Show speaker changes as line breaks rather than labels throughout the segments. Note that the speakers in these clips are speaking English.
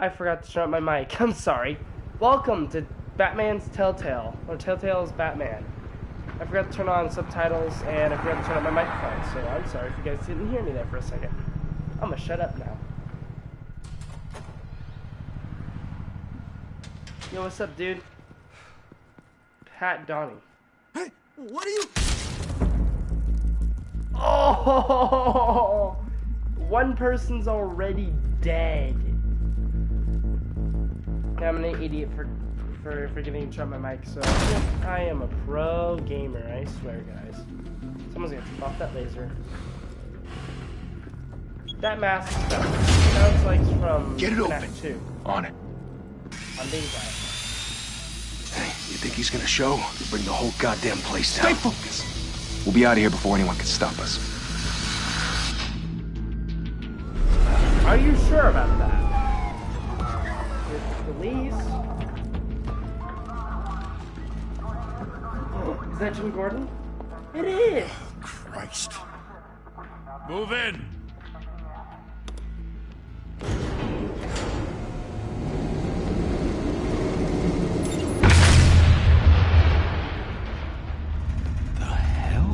I forgot to turn up my mic. I'm sorry. Welcome to Batman's Telltale, or Telltale's Batman. I forgot to turn on subtitles, and I forgot to turn up my microphone, so I'm sorry if you guys didn't hear me there for a second. I'm gonna shut up now. Yo, what's up, dude? Pat Donnie.
Hey, what are you...
Oh! One person's already dead. I'm an idiot for forgetting to turn my mic, so I am a pro gamer, I swear, guys. Someone's gonna take off that laser. That mask sounds like it's from
Get it open.
2.
On it.
I'm being bad.
Hey, you think he's gonna show? Bring the whole goddamn place down. Stay focused. We'll be out of here before anyone can stop us.
Are you sure about that? Police? Is that Jim Gordon? It is!
Christ.
Move in!
The hell?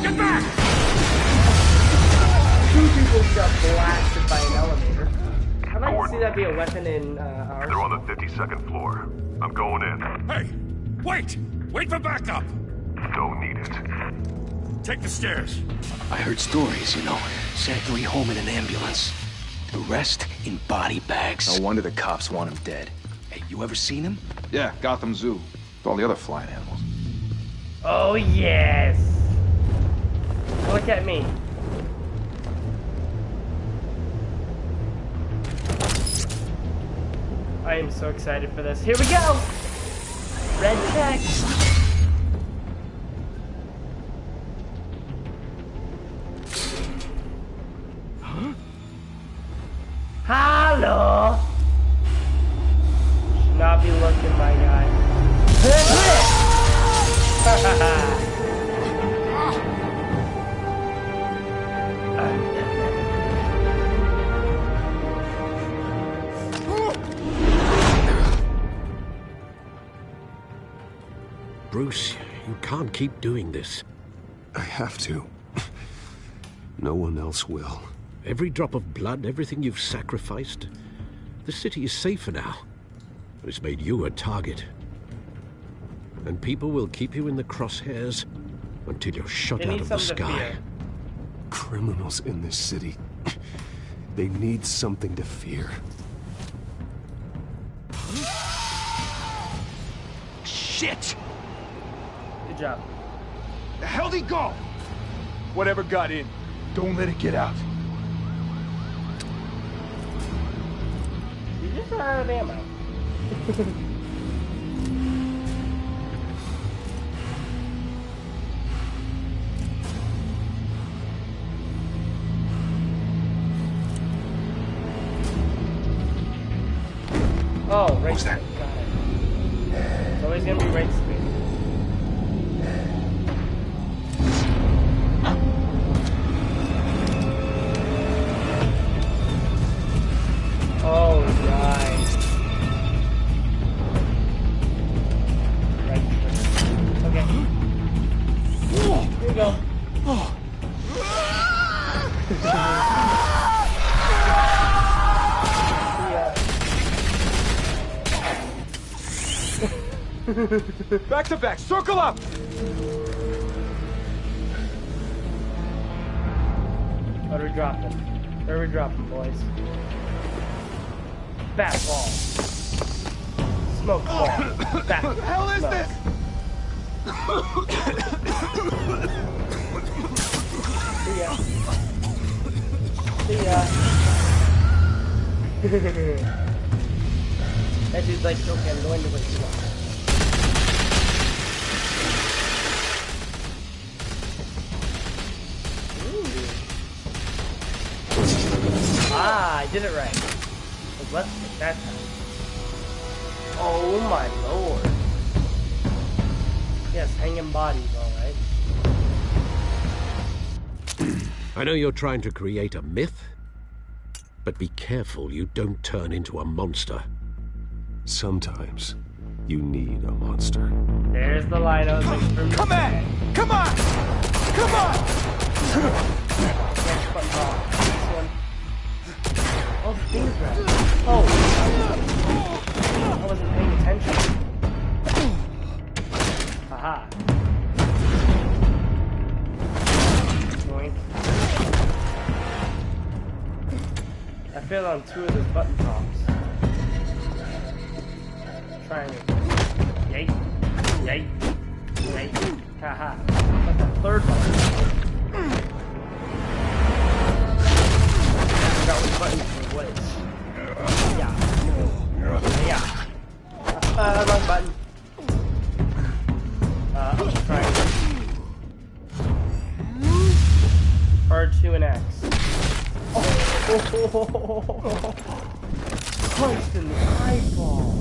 Get back!
Two people got blasted by an elevator. I'd like to see that be a weapon in ours.
They're on the 52nd floor. I'm going in.
Hey! Wait! Wait for backup!
Don't need it.
Take the stairs.
I heard stories, you know. Sent 3 home in an ambulance. The rest in body bags.
No wonder the cops want him dead.
Hey, you ever seen him?
Yeah, Gotham Zoo. With all the other flying animals.
Oh, yes! Look at me. I am so excited for this. Here we go! Red check!
Huh?
Hello! Should not be looking, my guy.
Bruce, you can't keep doing this.
I have to. No one else will.
Every drop of blood, everything you've sacrificed. The city is safer now. But it's made you a target. And people will keep you in the crosshairs until you're shot
They
out
need
of the
something to
sky.
fear.
Criminals in this city. They need something to fear.
Shit!
Good job.
The hell'd he go? Whatever got in, don't let it get out.
You just ran out of ammo. Oh, right.
What was that?
Got it. It's always gonna be right speed. Oh, nice. Right. Okay. Here we go.
Back to back, circle up!
What are we dropping? Where are we dropping, boys? Bat ball. Smoke ball. Bat
What the hell is
smoke.
this?
See ya. See ya. That dude's like, okay, I'm going to wait you up. Ah, I did it right. It was left stick that time. Oh my lord. Yes, hanging bodies, alright.
I know you're trying to create a myth, But be careful you don't turn into a monster.
Sometimes you need a monster.
There's the line I was looking for.
Come on! Come on! Come on!
Next button off. This one. Oh, the thing's red. Oh. I wasn't paying attention. Haha. Joink. I failed on 2 of those button tops. Triangle. Yay. Yay. Yay. Haha. But the 3rd one. I forgot which button for which. Yeah. Yeah. Wrong button. Triangle. R2 and X. Oh. Punched in the eyeball.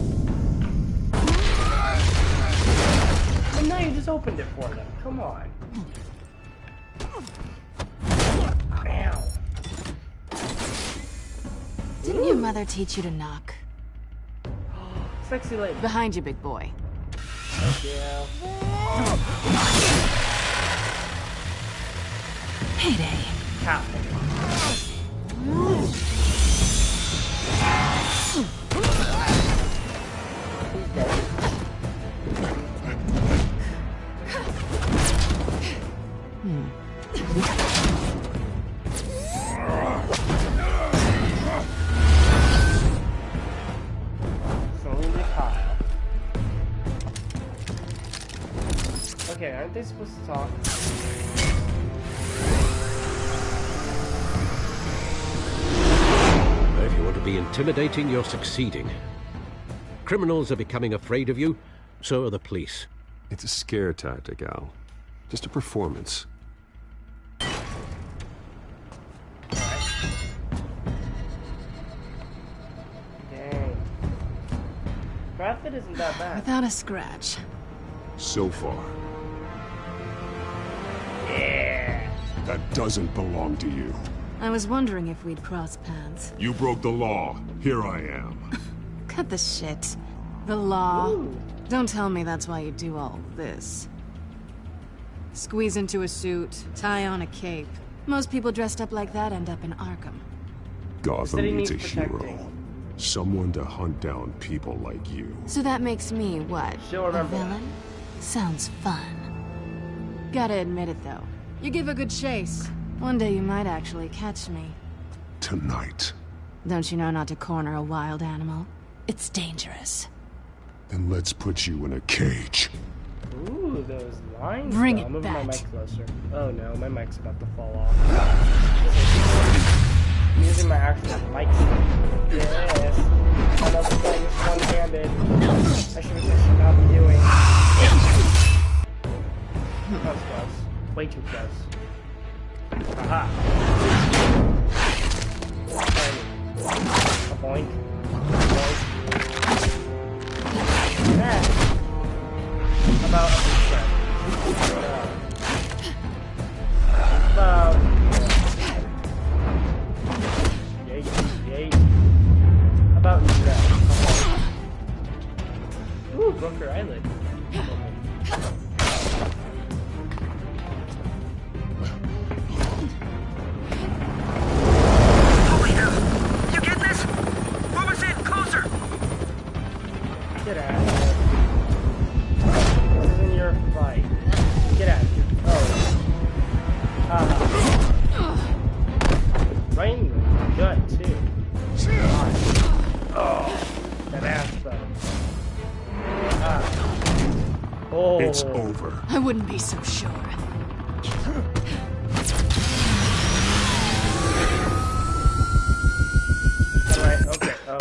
And now you just opened it for them. Come on. Ow.
Didn't your mother teach you to knock?
Sexy lady.
Behind you, big boy.
Yeah.
Payday.
Cow. He's dead. Slowly Kyle. Okay, aren't they supposed to talk?
If you want to be intimidating, you're succeeding. Criminals are becoming afraid of you, so are the police.
It's a scare tactic, Al. Just a performance.
Dang. Profit isn't that bad.
Without a scratch.
So far.
Yeah.
That doesn't belong to you.
I was wondering if we'd cross paths.
You broke the law. Here I am.
Cut the shit. The law.
Ooh.
Don't tell me that's why you do all this. Squeeze into a suit, tie on a cape. Most people dressed up like that end up in Arkham.
Gotham
City
needs a
needs
hero.
protecting.
Someone to hunt down people like you.
So that makes me what?
She'll
A
remember that.
villain? Sounds fun. Gotta admit it though. You give a good chase. One day you might actually catch me.
Tonight.
Don't you know not to corner a wild animal? It's dangerous.
Then let's put you in a cage.
Ooh, those lines.
Bring
though.
it
I'm moving my
back.
mic closer. Oh no, my mic's about to fall off. I'm using my actual mic. Yes. Another thing is one-handed. I should not be doing. That was close. Way too close. Aha. A boink. That. About about yay, yay. About that. Ooh, broke her eyelid.
You get this? Move us in, closer!
Get out of here. This isn't your fight. Get out of here. Oh. Right in the gut, too. God. Oh. That ass, though. Oh.
It's over.
I wouldn't be so sure.
Alright, okay. Oh.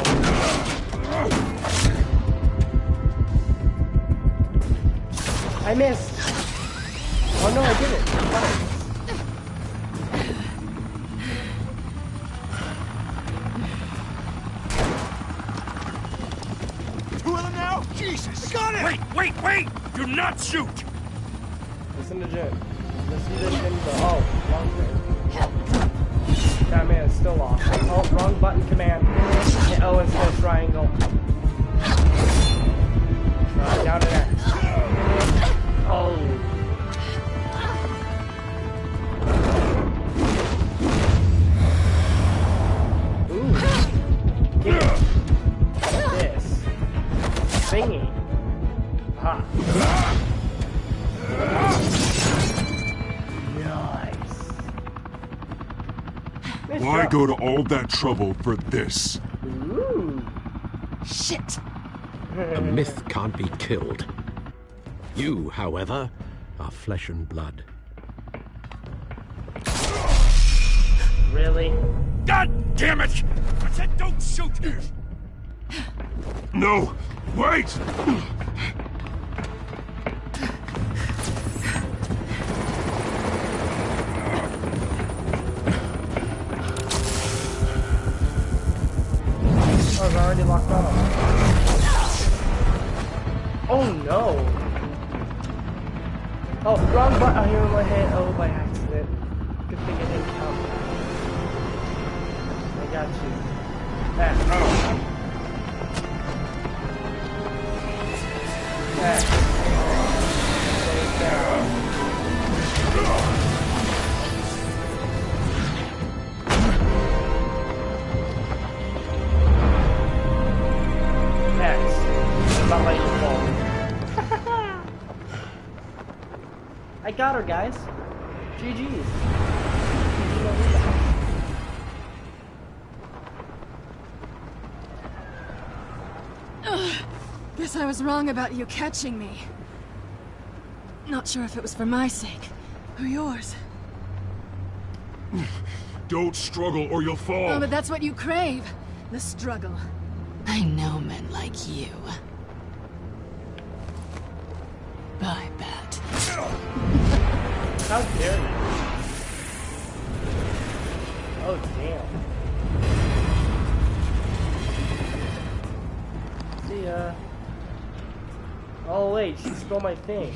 I missed. Oh no, I didn't. I thought I missed.
Two of them now? Jesus! Got it!
Wait! Do not shoot!
Listen to Jim. Listen to Jim go. Oh, wrong way. Batman is still off. Oh, wrong button command. Hit O instead of triangle. Down to X. Oh. Ooh. Get it. This. Thingy. Ha. Nice.
Why go to all that trouble for this?
Ooh.
Shit!
A myth can't be killed. You, however, are flesh and blood.
Really?
God damn it! I said don't shoot! No! Wait!
I was already locked on. Oh no! Oh, wrong button. I hear my hit. Oh, by accident. Good thing I didn't count. I got you. That. That. Not like your fault. I got her, guys. GG's.
Guess I was wrong about you catching me. Not sure if it was for my sake or yours.
Don't struggle or you'll fall.
Oh, but that's what you crave. The struggle. I know men like you. Bye, Bat.
How dare you? Oh, damn. See ya. Oh, wait, she stole my thing.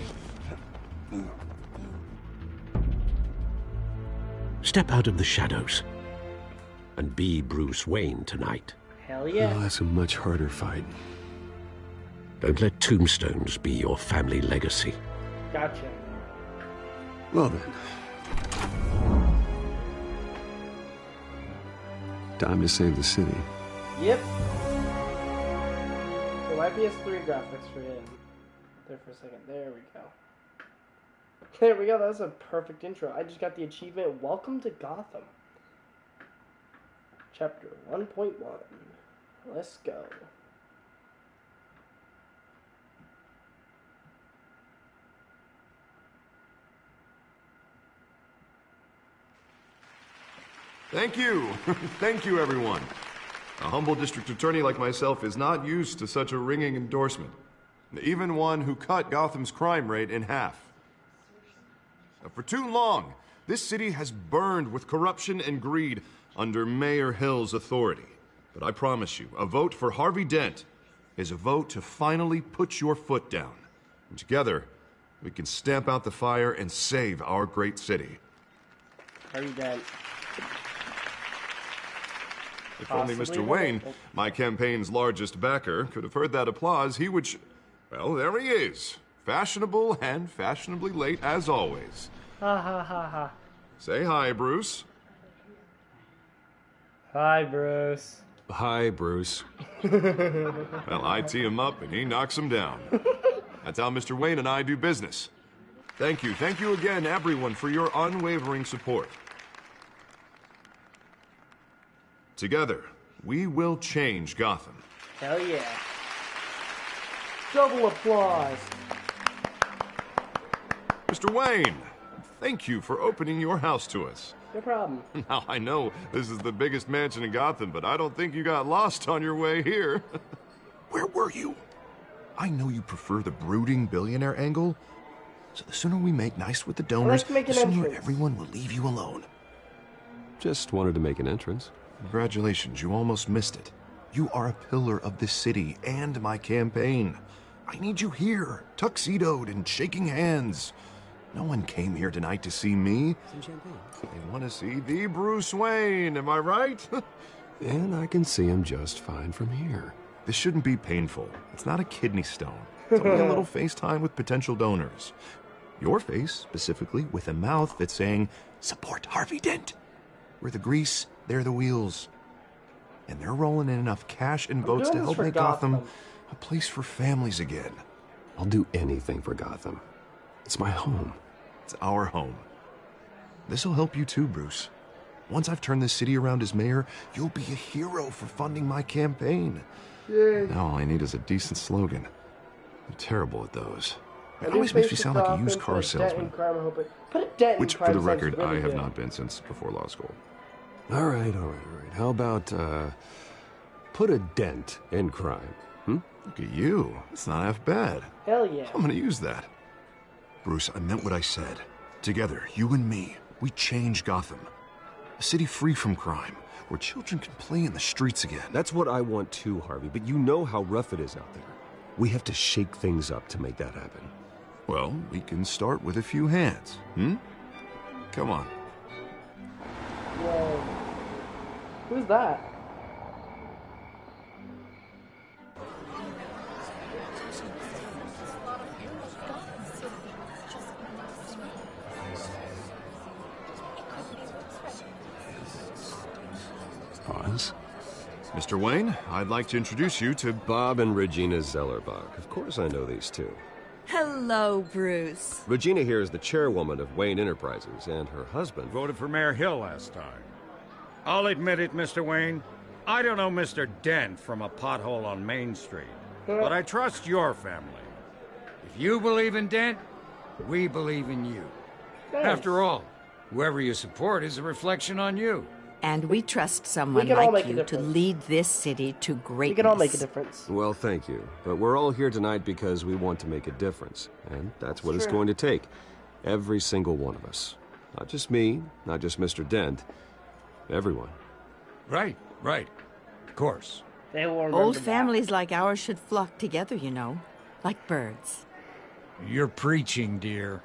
Step out of the shadows and be Bruce Wayne tonight.
Hell yeah.
Oh, that's a much harder fight.
Don't let tombstones be your family legacy.
Gotcha.
Well then. Time to save the city.
Yep. The YPS3 graphics for him. There for a second. There we go. There we go. That was a perfect intro. I just got the achievement. Welcome to Gotham. Chapter 1.1. Let's go.
Thank you. Thank you, everyone. A humble district attorney like myself is not used to such a ringing endorsement. Even one who cut Gotham's crime rate in half. For too long, this city has burned with corruption and greed under Mayor Hill's authority. But I promise you, a vote for Harvey Dent is a vote to finally put your foot down. And together, we can stamp out the fire and save our great city.
Harvey Dent.
If only Mr. Wayne, my campaign's largest backer, could have heard that applause, he would... Well, there he is. Fashionable and fashionably late as always.
Ha ha ha ha.
Say hi, Bruce.
Hi, Bruce.
Hi, Bruce.
Well, I tee him up and he knocks him down. That's how Mr. Wayne and I do business. Thank you again, everyone, for your unwavering support. Together, we will change Gotham.
Hell yeah. Double applause.
Mr. Wayne, thank you for opening your house to us.
No problem.
Now, I know this is the biggest mansion in Gotham, but I don't think you got lost on your way here. Where were you? I know you prefer the brooding billionaire angle, so the sooner we make nice with the donors, the sooner everyone will leave you alone.
Just wanted to make an entrance.
Congratulations, you almost missed it. You are a pillar of this city and my campaign. I need you here, tuxedoed and shaking hands. No one came here tonight to see me.
Some champagne.
They want to see the Bruce Wayne, am I right?
And I can see him just fine from here.
This shouldn't be painful. It's not a kidney stone. It's only a little FaceTime with potential donors. Your face, specifically, with a mouth that's saying, support Harvey Dent. We're the grease, they're the wheels. And they're rolling in enough cash and votes to help make Gotham a place for families again.
I'll do anything for Gotham. It's my home.
It's our home. This'll help you too, Bruce. Once I've turned this city around as mayor, you'll be a hero for funding my campaign.
Yay.
Now all I need is a decent slogan. I'm terrible at those. It always makes me sound like a used car salesman. Which, for the record, I have not been since before law school.
All right. How about, put a dent in crime,
Look at you. It's not half bad.
Hell yeah.
I'm gonna use that. Bruce, I meant what I said. Together, you and me, we change Gotham. A city free from crime, where children can play in the streets again.
That's what I want too, Harvey, but you know how rough it is out there. We have to shake things up to make that happen.
Well, we can start with a few hands, Come on.
Whoa. Who's that?
Pause.
Mr. Wayne, I'd like to introduce you to
Bob and Regina Zellerbach. Of course I know these two.
Hello, Bruce.
Regina here is the chairwoman of Wayne Enterprises, and her husband
voted for Mayor Hill last time. I'll admit it, Mr. Wayne. I don't know Mr. Dent from a pothole on Main Street, but I trust your family. If you believe in Dent, we believe in you.
Thanks.
After all, whoever you support is a reflection on you.
And we trust someone like you to lead this city to greatness.
We can all make a difference.
Well, thank you. But we're all here tonight because we want to make a difference. And that's what it's going to take. Every single one of us. Not just me, not just Mr. Dent. Everyone.
Right. Of course.
They will remember
Old
that.
families like ours should flock together, you know. Like birds.
You're preaching, dear.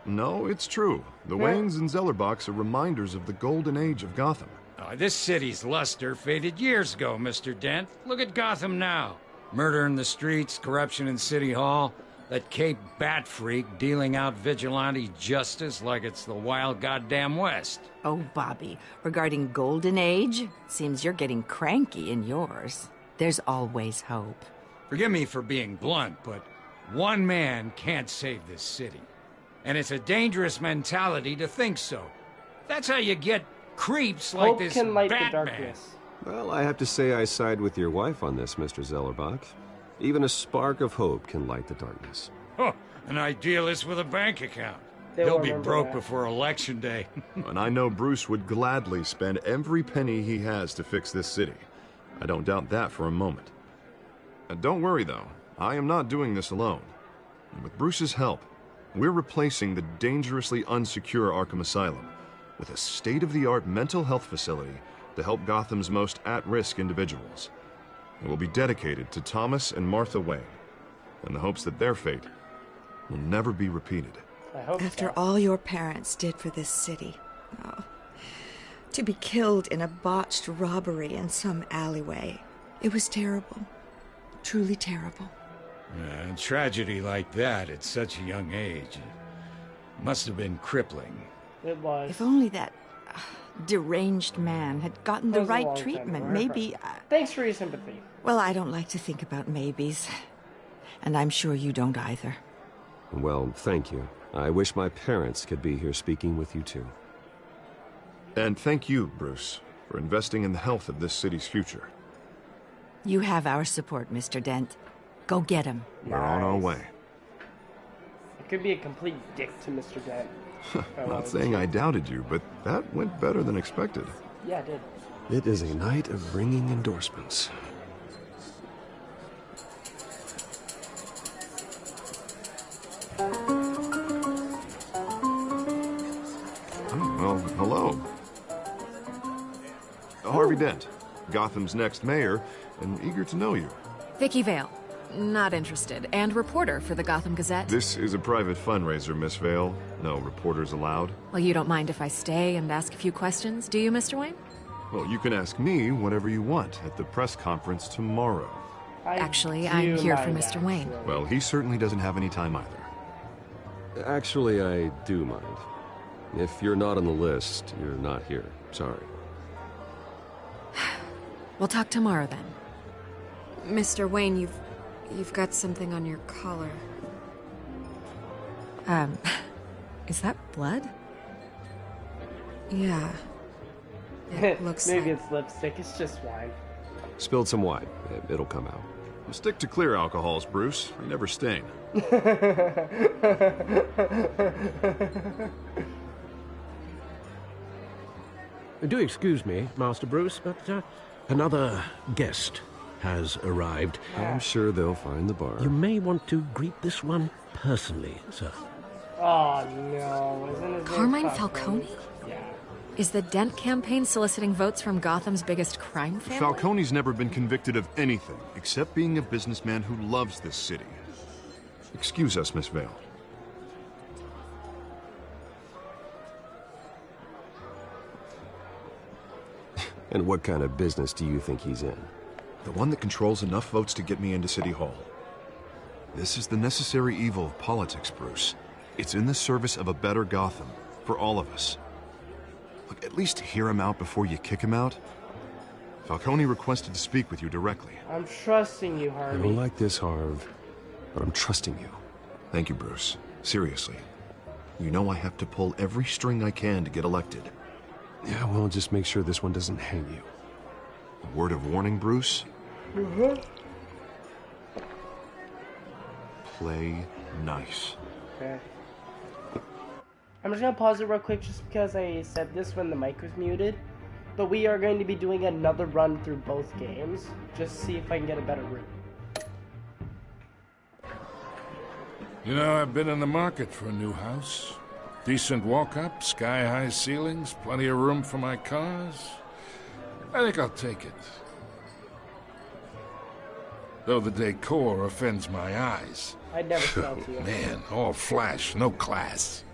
No, it's true. The Waynes and Zellerbachs are reminders of the golden age of Gotham.
This city's luster faded years ago, Mr. Dent. Look at Gotham now. Murder in the streets, corruption in City Hall, that Cape Bat freak dealing out vigilante justice like it's the wild goddamn West.
Oh, Bobby, regarding Golden Age, seems you're getting cranky in yours. There's always hope.
Forgive me for being blunt, but one man can't save this city. And it's a dangerous mentality to think so. That's how you get creeps like
Hope
this
can light the
Batman.
darkness.
Well, I have to say I side with your wife on this, Mr. Zellerbach. Even a spark of hope can light the darkness.
Oh, an idealist with a bank account.
They
He'll
will
be
remember
broke
that.
before Election Day.
And I know Bruce would gladly spend every penny he has to fix this city. I don't doubt that for a moment. And don't worry, though. I am not doing this alone. And with Bruce's help, we're replacing the dangerously unsecure Arkham Asylum with a state-of-the-art mental health facility to help Gotham's most at-risk individuals. It will be dedicated to Thomas and Martha Wayne, in the hopes that their fate will never be repeated.
I hope
After
so.
all your parents did for this city. Oh, to be killed in a botched robbery in some alleyway. It was terrible. Truly terrible.
A tragedy like that at such a young age must have been crippling.
It was.
If only that deranged man had gotten the
That was a
right
long time
treatment,
ago.
maybe...
Thanks for your sympathy.
Well, I don't like to think about maybes. And I'm sure you don't either.
Well, thank you. I wish my parents could be here speaking with you too.
And thank you, Bruce, for investing in the health of this city's future.
You have our support, Mr. Dent. Go get him.
We're on our way.
It could be a complete dick to Mr. Dent.
Not saying I doubted you, but that went better than expected.
Yeah, it did.
It is a night of ringing endorsements.
Well, hello. Harvey Dent, Gotham's next mayor, and eager to know you.
Vicky Vale. Not interested. And reporter for the Gotham Gazette.
This is a private fundraiser, Miss Vale. No reporters allowed.
Well, you don't mind if I stay and ask a few questions, do you, Mr. Wayne?
Well, you can ask me whatever you want at the press conference tomorrow.
Actually, I'm here for Mr. Wayne.
Well, he certainly doesn't have any time either.
Actually, I do mind. If you're not on the list, you're not here. Sorry.
We'll talk tomorrow then. Mr. Wayne, you've got something on your collar. Is that blood? Yeah. It looks
Maybe it's lipstick, it's just wine.
Spilled some wine. It'll come out.
Stick to clear alcohols, Bruce. They never stain.
Do excuse me, Master Bruce, but another guest has arrived.
I'm sure they'll find the bar.
You may want to greet this one personally, sir.
Oh no, isn't it
Carmine Falcone?
Yeah.
Is the Dent campaign soliciting votes from Gotham's biggest crime family?
Falcone's never been convicted of anything except being a businessman who loves this city. Excuse us, Miss Vale.
And what kind of business do you think he's in?
The one that controls enough votes to get me into City Hall. This is the necessary evil of politics, Bruce. It's in the service of a better Gotham, for all of us. Look, at least hear him out before you kick him out. Falcone requested to speak with you directly.
I'm trusting you,
I
Harvey.
don't like this, Harv, but I'm trusting you.
Thank you, Bruce. Seriously. You know I have to pull every string I can to get elected.
Yeah, well, just make sure this one doesn't hang you.
A word of warning, Bruce? Play nice.
Okay. I'm just gonna pause it real quick just because I said this when the mic was muted. But we are going to be doing another run through both games, just to see if I can get a better route.
You know, I've been in the market for a new house. Decent walk-up, sky-high ceilings, plenty of room for my cars. I think I'll take it. Though the decor offends my eyes.
I'd never sell to you.
Man, all flash, no class.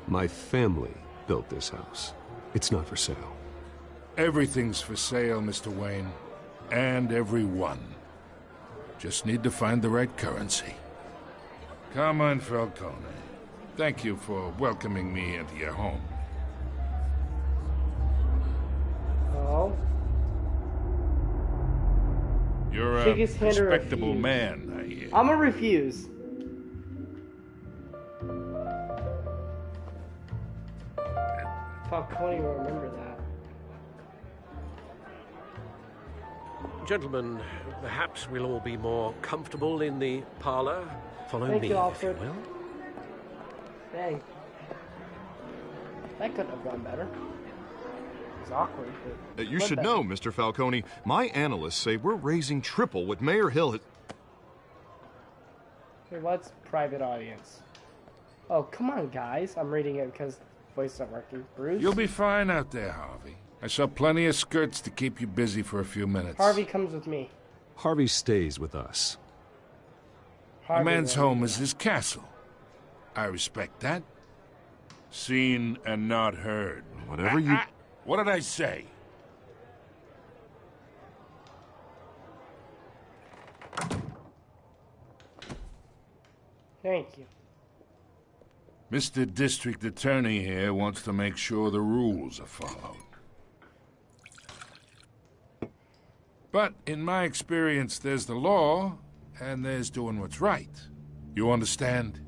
My family built this house. It's not for sale.
Everything's for sale, Mr. Wayne. And everyone. Just need to find the right currency. Carmine Falcone, thank you for welcoming me into your home.
Oh.
You're
Shake
a
his hand or
respectable
refuse.
man, I hear.
I'm gonna refuse. Falcone will remember that.
Gentlemen, perhaps we'll all be more comfortable in the parlor. Follow
Thank
me,
you,
if you
Alfred.
will.
Dang. That couldn't have gone better. It was awkward, but
You
went
should
better.
know, Mr. Falcone, my analysts say we're raising triple what Mayor Hill has...
Hey, what's private audience? Oh, come on, guys. I'm reading it because voice not working. Bruce?
You'll be fine out there, Harvey. I saw plenty of skirts to keep you busy for a few minutes.
Harvey comes with me.
Harvey stays with us.
A man's
will.
home is his castle. I respect that. Seen and not heard.
Whatever you...
What did I say?
Thank you.
Mr. District Attorney here wants to make sure the rules are followed. But in my experience, there's the law, and there's doing what's right. You understand?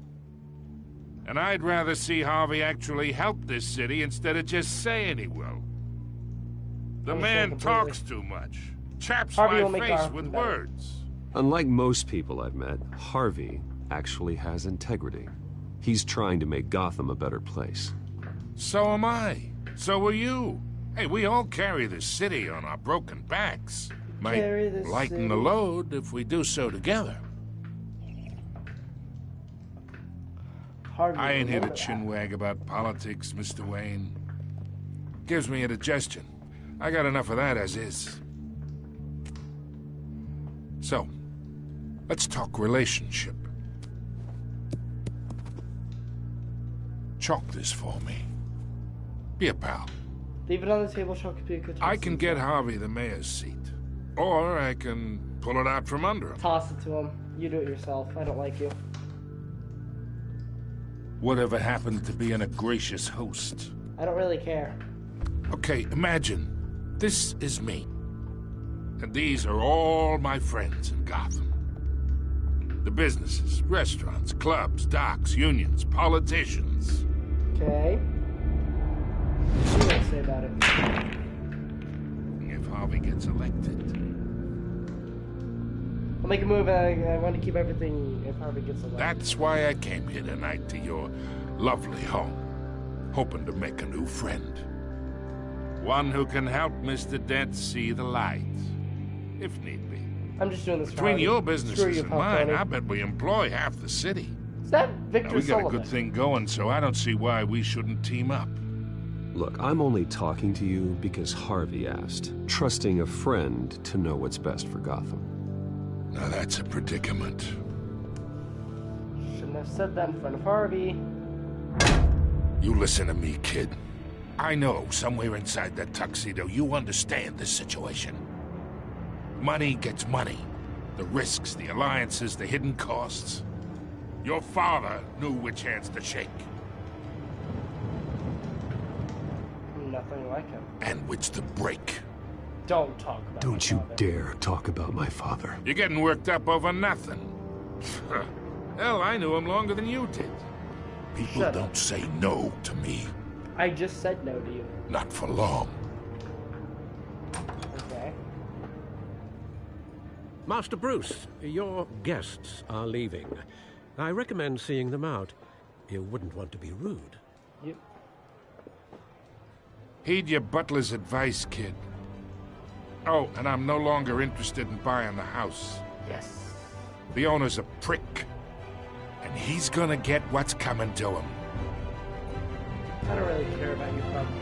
And I'd rather see Harvey actually help this city instead of just saying he will. The man talks too much. Chaps
Harvey will
my
make
face
Gotham
with
better.
words.
Unlike most people I've met, Harvey actually has integrity. He's trying to make Gotham a better place.
So am I. So are you. Hey, we all carry this city on our broken backs.
Carry
Might
this
lighten the
city.
load if we do so together.
Harvey
I ain't here to
remember that.
chinwag about politics, Mr. Wayne. Gives me indigestion. I got enough of that as is. So, Let's talk relationship. Chalk this for me. Be a pal.
Leave it on the table, chalk it.
I can get Harvey the mayor's seat. Or I can pull it out from under him.
Toss it to him. You do it yourself. I don't like you.
Whatever happened to being a gracious host?
I don't really care.
Okay, imagine. This is me. And these are all my friends in Gotham. The businesses, restaurants, clubs, docks, unions, politicians.
Okay. What's she gonna say about it?
If Harvey gets elected.
I'll make a move. I want to keep everything if Harvey gets elected.
That's why I came here tonight to your lovely home. Hoping to make a new friend. One who can help Mr. Dent see the light. If need be.
I'm just doing this
Between
for
your businesses
you,
and mine,
Tony.
I bet we employ half the city.
Is that Victor
We got
Sullivan?
a good thing going, so I don't see why we shouldn't team up.
Look, I'm only talking to you because Harvey asked, trusting a friend to know what's best for Gotham.
Now that's a predicament.
Shouldn't have said that in front of Harvey.
You listen to me, kid. I know somewhere inside that tuxedo you understand this situation. Money gets money. The risks, the alliances, the hidden costs. Your father knew which hands to shake.
Nothing like him.
And which to break.
Don't talk about
Don't you dare talk about my father.
You're getting worked up over nothing. Hell, I knew him longer than you did. People
Shut
don't
up.
say no to me.
I just said no to you.
Not for long.
Okay.
Master Bruce, your guests are leaving. I recommend seeing them out. You wouldn't want to be rude.
Yep.
Heed your butler's advice, kid. Oh, and I'm no longer interested in buying the house.
Yes.
The owner's a prick. And he's gonna get what's coming to him.
I don't really care about you, probably.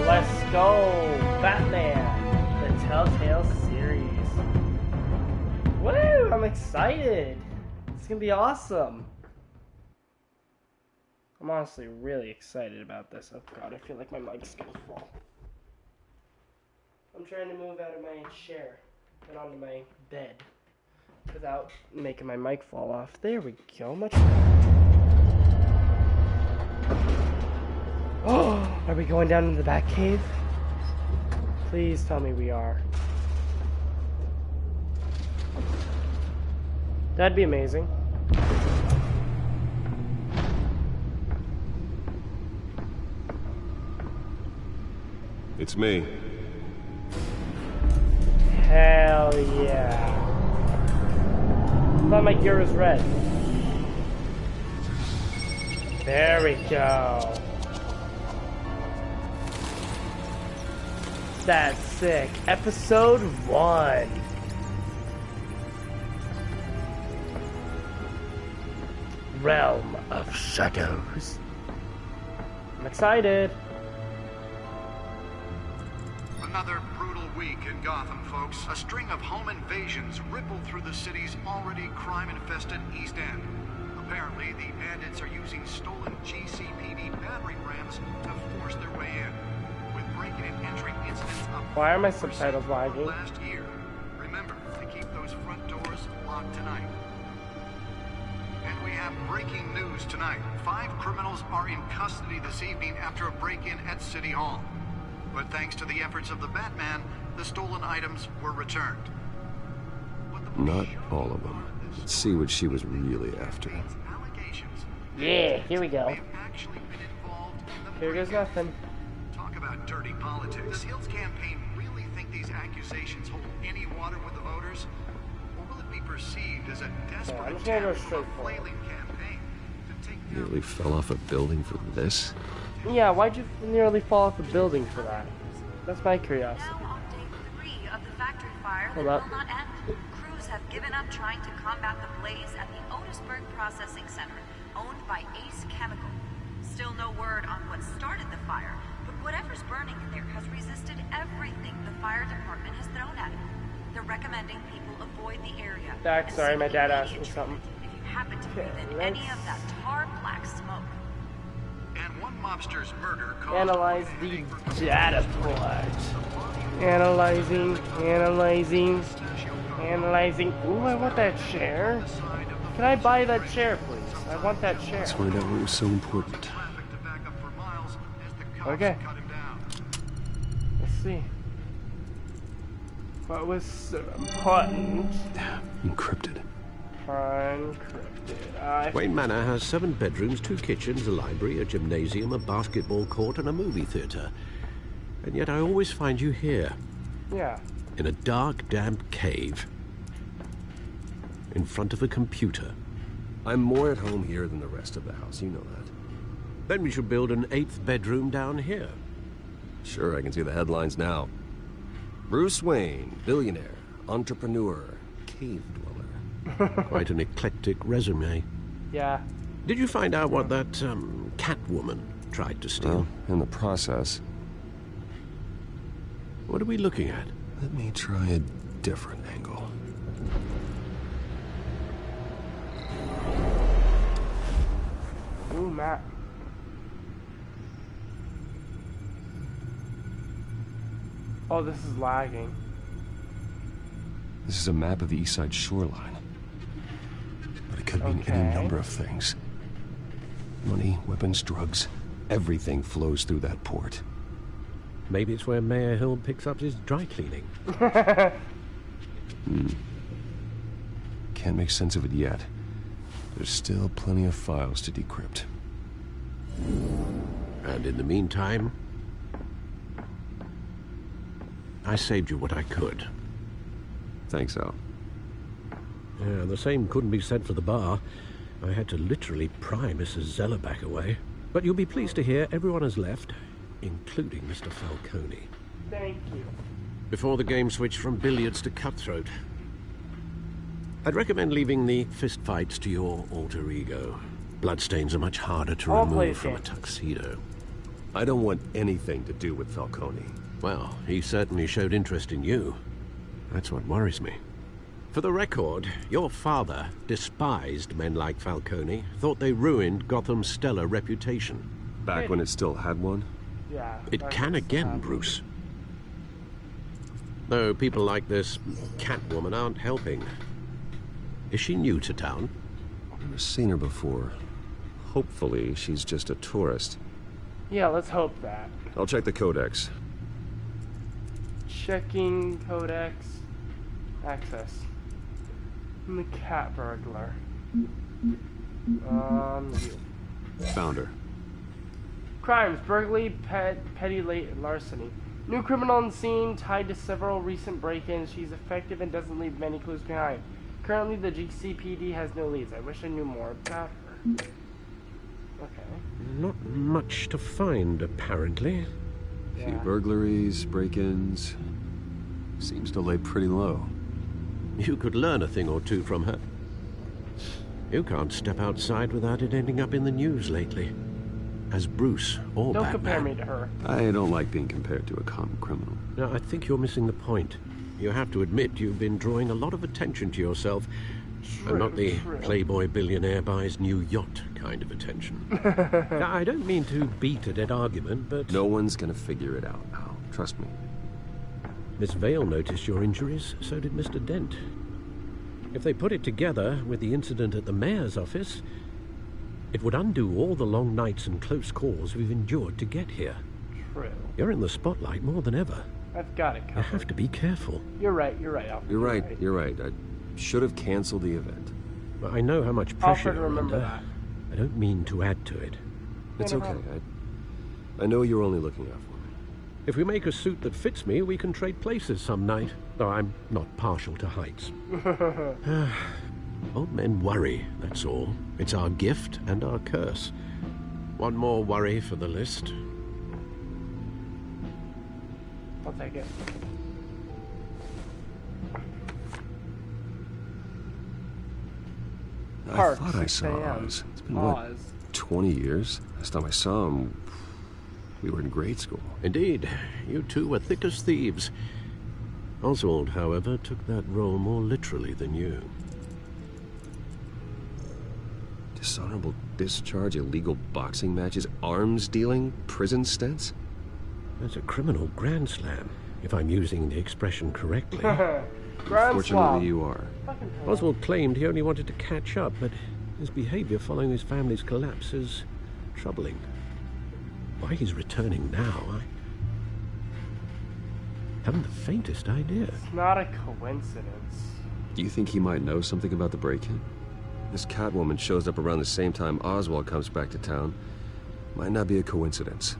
Let's go! Batman! The Telltales series. Woo! I'm excited! It's gonna be awesome! I'm honestly really excited about this. Oh god, I feel like my mic's gonna fall. I'm trying to move out of my chair and onto my bed without making my mic fall off. There we go. Much better. Oh, are we going down into the back cave? Please tell me we are. That'd be amazing.
It's me.
Hell yeah. I thought my gear was red. There we go. That's sick. Episode 1. Realm of Shadows. I'm excited.
Another brutal week in Gotham, folks. A string of home invasions rippled through the city's already crime-infested East End. Apparently, the bandits are using stolen GCPD battering rams to force their way in, with breaking and entering incidents up.
Why are my subtitles lagging?
Last year. Remember to keep those front doors locked tonight. And we have breaking news tonight. 5 criminals are in custody this evening after a break-in at City Hall. But thanks to the efforts of the Batman, the stolen items were returned.
Not all of them. Let's see what she was really after.
Yeah, here we go. Here goes nothing.
Talk about dirty politics. Does Hill's campaign really think these accusations hold any water with the voters? Or will it be perceived as a desperate
I'm just gonna go
attempt
straight
for a
for it.
flailing campaign to take
Nearly fell off a building for this?
Yeah, why'd you nearly fall off a building for that? That's my curiosity.
Now on day 3 of the factory fire
Hold
that
up.
will not end. Crews have given up trying to combat the blaze at the Otisburg Processing Center, owned by Ace Chemical. Still no word on what started the fire, but whatever's burning in there has resisted everything the fire department has thrown at him. They're recommending people avoid the area.
Back, sorry, my dad asked me something.
If you happen to breathe in any of that tar black smoke.
And one mobster's murder caused
Analyze the data plot. Analyzing. Ooh, I want that chair. Can I buy that chair, please? I want that chair.
Let's find out what was so important.
Okay. Let's see. What was so important?
Encrypted.
Wayne Manor has 7 bedrooms, 2 kitchens, a library, a gymnasium, a basketball court, and a movie theater. And yet I always find you here.
Yeah.
In a dark, damp cave. In front of a computer.
I'm more at home here than the rest of the house, you know that.
Then we should build an 8th bedroom down here.
Sure, I can see the headlines now. Bruce Wayne, billionaire, entrepreneur, cave dweller.
Quite an eclectic resume.
Yeah.
Did you find out what that, Catwoman tried to steal?
Well, in the process.
What are we looking at?
Let me try a different angle.
Ooh, Matt. Oh, this is lagging.
This is a map of the East Side shoreline. But it could mean any number of things. Money, weapons, drugs. Everything flows through that port.
Maybe it's where Mayor Hill picks up his dry cleaning.
Can't make sense of it yet. There's still plenty of files to decrypt.
And in the meantime, I saved you what I could.
Thanks, Al.
Yeah, the same couldn't be said for the bar. I had to literally pry Mrs. Zeller back away. But you'll be pleased to hear everyone has left, including Mr. Falcone.
Thank you.
Before the game switched from billiards to cutthroat. I'd recommend leaving the fistfights to your alter ego. Bloodstains are much harder to remove from a tuxedo.
I don't want anything to do with Falcone.
Well, he certainly showed interest in you. That's what worries me. For the record, your father despised men like Falcone, thought they ruined Gotham's stellar reputation.
Back when it still had one?
Yeah.
It can again, Bruce. Though people like this Catwoman aren't helping. Is she new to town?
I've never seen her before. Hopefully, she's just a tourist.
Yeah, let's hope that.
I'll check the codex.
Checking codex. Access. The cat burglar.
Found her.
Crimes: burglary, petty larceny. New criminal on scene tied to several recent break-ins. She's effective and doesn't leave many clues behind. Currently, the GCPD has no leads. I wish I knew more about her. Okay.
Not much to find, apparently.
A few burglaries, break-ins. Seems to lay pretty low.
You could learn a thing or two from her. You can't step outside without it ending up in the news lately. As Bruce or
Don't
Batman.
compare me to her.
I don't like being compared to a common criminal.
No, I think you're missing the point. You have to admit you've been drawing a lot of attention to yourself. And not the playboy billionaire buys new yacht kind of attention. Now, I don't mean to beat a dead argument, but...
No one's gonna figure it out, Al. Trust me.
Miss Vale noticed your injuries, so did Mr. Dent. If they put it together with the incident at the mayor's office, it would undo all the long nights and close calls we've endured to get here.
True.
You're in the spotlight more than ever.
I've got it covered.
You have to be careful.
You're right, Alfred.
You're right. I should have canceled the event.
Well, I know how much pressure you're
remember
under.
that.
I don't mean to add to it.
It's okay. I know you're only looking out for me.
If we make a suit that fits me, we can trade places some night. Though I'm not partial to heights. Old men worry, that's all. It's our gift and our curse. One more worry for the list.
I'll take it.
I thought I saw Oz. It's been, what, 20 years? Last time I saw him... We were in grade school.
Indeed, you two were thick as thieves. Oswald, however, took that role more literally than you.
Dishonorable discharge, illegal boxing matches, arms dealing, prison stints?
That's a criminal grand slam, if I'm using the expression correctly.
Fortunately, you are.
Oswald claimed he only wanted to catch up, but his behavior following his family's collapse is troubling. Why he's returning now, I haven't the faintest idea.
It's not a coincidence.
Do you think he might know something about the break-in? This Catwoman shows up around the same time Oswald comes back to town. Might not be a coincidence.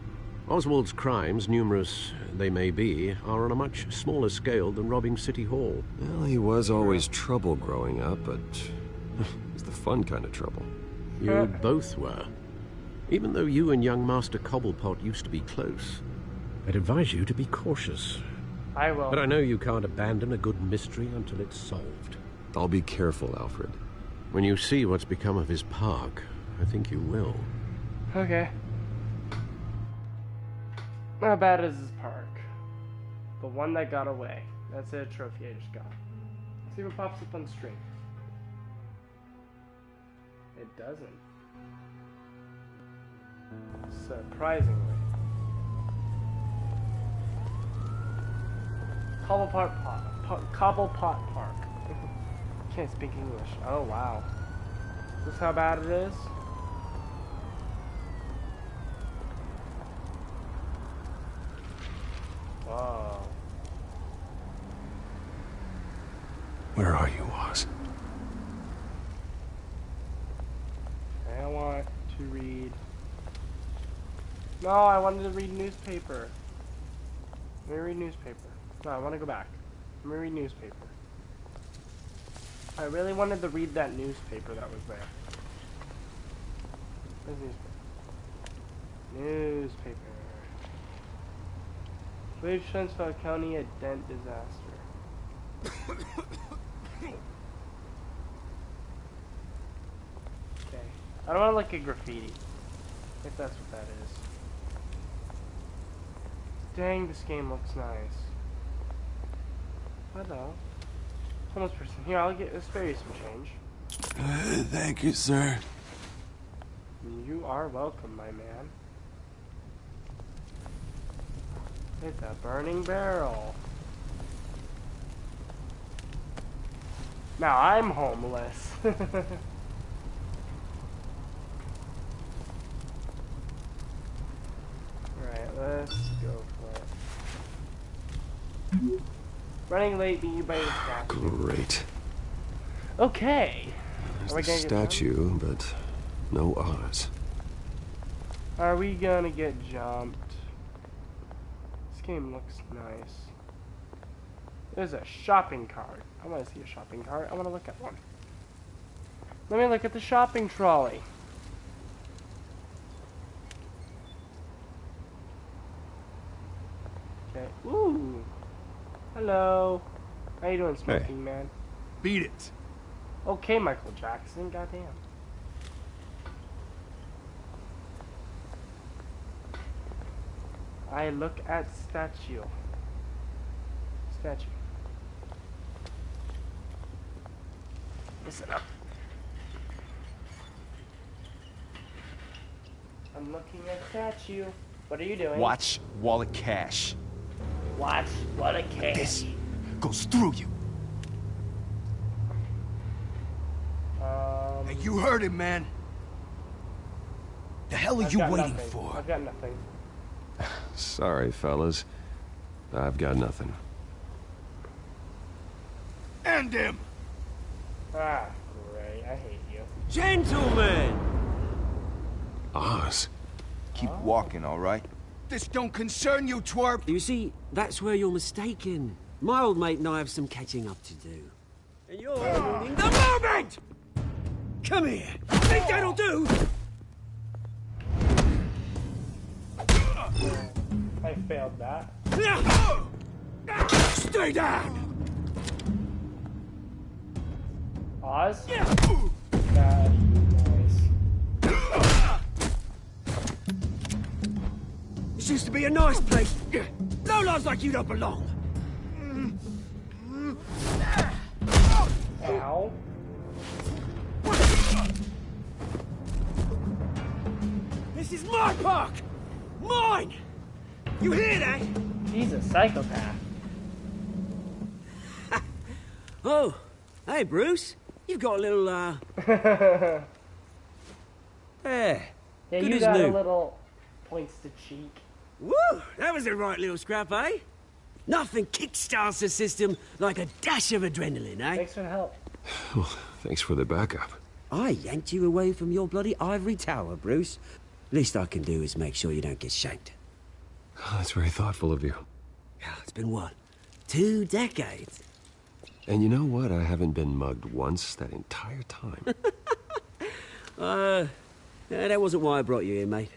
Oswald's crimes, numerous they may be, are on a much smaller scale than robbing City Hall.
Well, he was always trouble growing up, but it's the fun kind of trouble.
You both were. Even though you and young Master Cobblepot used to be close, I'd advise you to be cautious.
I will.
But I know you can't abandon a good mystery until it's solved.
I'll be careful, Alfred.
When you see what's become of his park, I think you will.
Okay. How bad is his park? The one that got away. That's a trophy I just got. Let's see what pops up on the stream. It doesn't. Surprisingly. Cobblepot Park. Can't speak English. Oh wow. Is this how bad it is? Whoa.
Where are you, Oz?
I want to read. No, I wanted to read newspaper. Let me read newspaper. No, I want to go back. Let me read newspaper. I really wanted to read that newspaper that was there. Where's newspaper? Newspaper. Wave Shunsfeld County, a dent disaster. Okay. I don't want to look at graffiti. If that's what that is. Dang, this game looks nice. Hello. Homeless person. Here, I'll spare you some change.
Thank you, sir.
You are welcome, my man. It's a burning barrel. Now I'm homeless. Alright, let's go for it. Running late, beat you by the statue.
Great.
Okay.
There's the statue, but no Oz.
Are we gonna get jumped? This game looks nice. There's a shopping cart. I want to see a shopping cart. I want to look at one. Let me look at the shopping trolley. Okay. Ooh. Hello. How you doing, smoking man?
Beat it.
Okay, Michael Jackson. Goddamn. I look at statue. Statue. Listen up. I'm looking at statue. What are you doing?
Watch wallet cash.
Watch wallet cash.
This goes through you. Hey, you heard it, man. The hell are you waiting for?
I've got nothing.
Sorry, fellas. I've got nothing.
End him!
Ah, great. I hate you.
Gentlemen!
Oz.
Keep walking, all right? This don't concern you, twerp!
You see, that's where you're mistaken. My old mate and I have some catching up to do. And you're ruining the moment! Come here! Think that'll do?
I failed that.
Stay down!
Oz? Bad noise.
This used to be a nice place. No lives like you don't belong.
Ow.
This is my park! Mine! You hear that?
He's a psychopath.
Oh, hey, Bruce. You've got a little, There.
Yeah,
Good
you
as
got
new.
a little points to cheek.
Woo! That was a right little scrap, eh? Nothing kickstarts the system like a dash of adrenaline, eh?
Thanks for the help.
Well, thanks for the backup.
I yanked you away from your bloody ivory tower, Bruce. Least I can do is make sure you don't get shanked.
Oh, that's very thoughtful of you.
It's been what? 2 decades?
And you know what? I haven't been mugged once that entire time.
That wasn't why I brought you here, mate.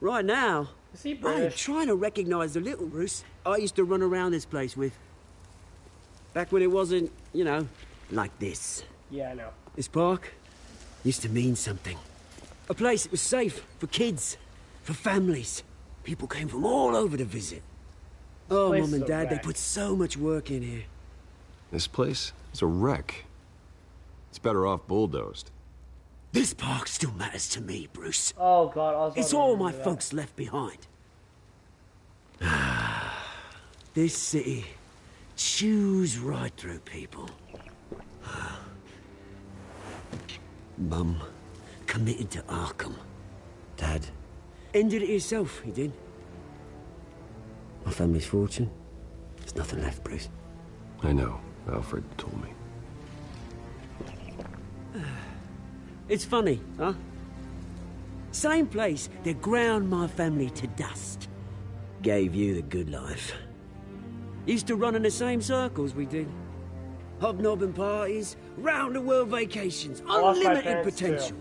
Right now,
Is he
I'm
British?
trying to recognize the little Bruce I used to run around this place with. Back when it wasn't, you know, like this.
Yeah, I know.
This park used to mean something. A place that was safe for kids, for families. People came from all over to visit. Oh,
place
Mum
is
and
a
Dad, they
wreck.
put so much work in here.
This place is a wreck. It's better off bulldozed.
This park still matters to me, Bruce.
Oh, God. I was
It's
about to
all
remember
my
that.
folks left behind. This city chews right through people. Mum committed to Arkham. Dad ended it himself, he did. My family's fortune, there's nothing left, Bruce.
I know. Alfred told me.
It's funny, huh? Same place that ground my family to dust. Gave you the good life. Used to run in the same circles we did. Hobnobbing parties, round-the-world vacations,
I lost my
unlimited
parents,
potential.
too.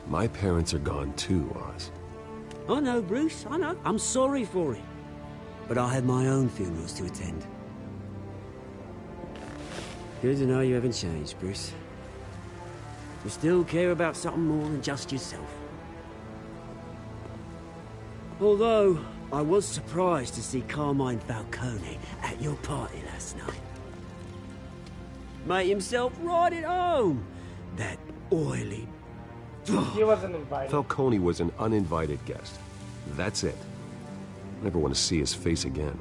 My parents are gone too, Oz.
I know, Bruce, I know. I'm sorry for it. But I had my own funerals to attend. Good to know you haven't changed, Bruce. You still care about something more than just yourself. Although, I was surprised to see Carmine Falcone at your party last night. Made himself right at home. That oily...
He wasn't invited.
Falcone was an uninvited guest. That's it. Never want to see his face again.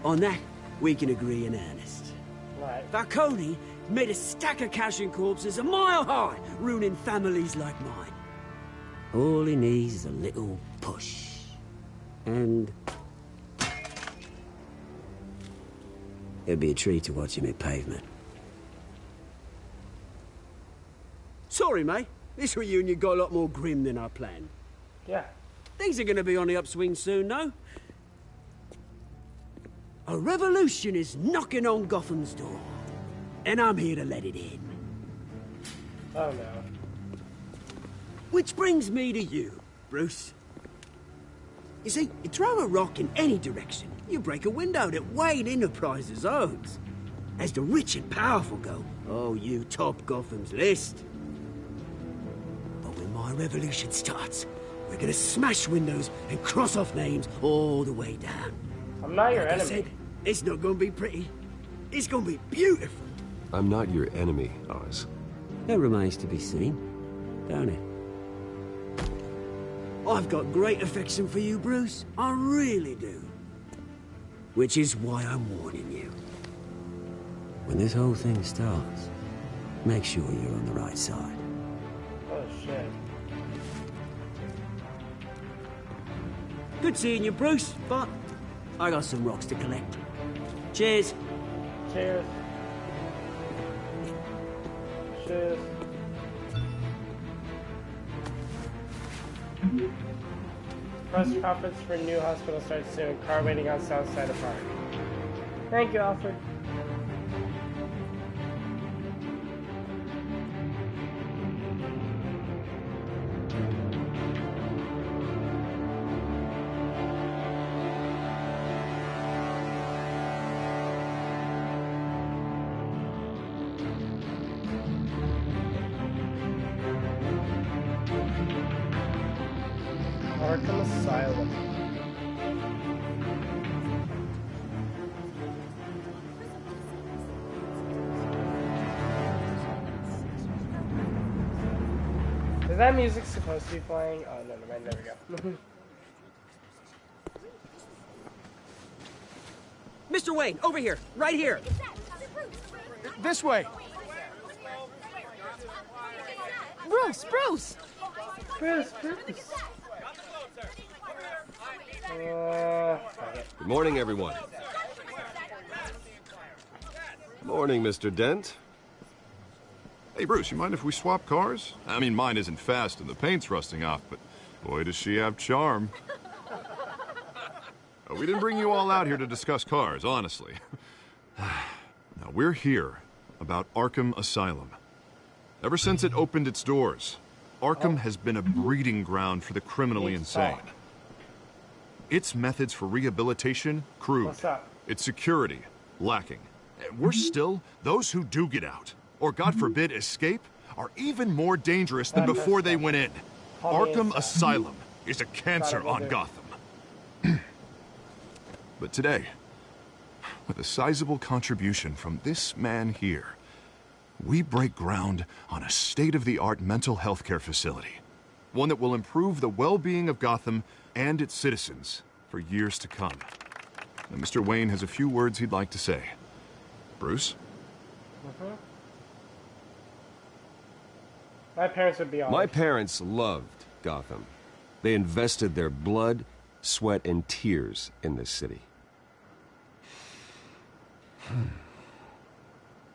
On that, we can agree in earnest.
Right.
Falcone made a stack of cash and corpses a mile high, ruining families like mine. All he needs is a little push. And... it'd be a treat to watch him hit pavement. Sorry, mate. This reunion got a lot more grim than I planned.
Yeah.
Things are gonna be on the upswing soon, no? A revolution is knocking on Gotham's door. And I'm here to let it in.
Oh, no.
Which brings me to you, Bruce. You see, you throw a rock in any direction, you break a window that Wayne Enterprises owns. As the rich and powerful go, oh, you top Gotham's list. But when my revolution starts, we're gonna smash windows and cross off names all the way down.
I'm not your
Like I
enemy.
said, it's not gonna be pretty. It's gonna be beautiful.
I'm not your enemy, Oz.
That remains to be seen, don't it? I've got great affection for you, Bruce. I really do. Which is why I'm warning you. When this whole thing starts, make sure you're on the right side.
Oh, shit.
Good seeing you, Bruce, but I got some rocks to collect. Cheers.
Cheers. Cheers. Press conference for new hospital starts soon. Car waiting on south side of park. Thank you, Alfred. Arkham Asylum. that music's supposed to be playing? Oh, never mind. There we go.
Mr. Wayne, over here. Right here.
This way.
Bruce! Bruce!
Bruce!
Good morning, everyone. Morning, Mr. Dent.
Hey, Bruce, you mind if we swap cars? I mean, mine isn't fast and the paint's rusting off, but boy, does she have charm. We didn't bring you all out here to discuss cars, honestly. Now, we're here about Arkham Asylum. Ever since it opened its doors, Arkham has been a breeding ground for the criminally insane. Its methods for rehabilitation, crude. Its security, lacking. And worse still, those who do get out, or God forbid escape, are even more dangerous than before they went in. Arkham Asylum is a cancer on Gotham. But today, with a sizable contribution from this man here, we break ground on a state-of-the-art mental health care facility. One that will improve the well-being of Gotham and its citizens for years to come. Now, Mr. Wayne has a few words he'd like to say. Bruce?
My parents would be honest.
My parents loved Gotham. They invested their blood, sweat, and tears in this city.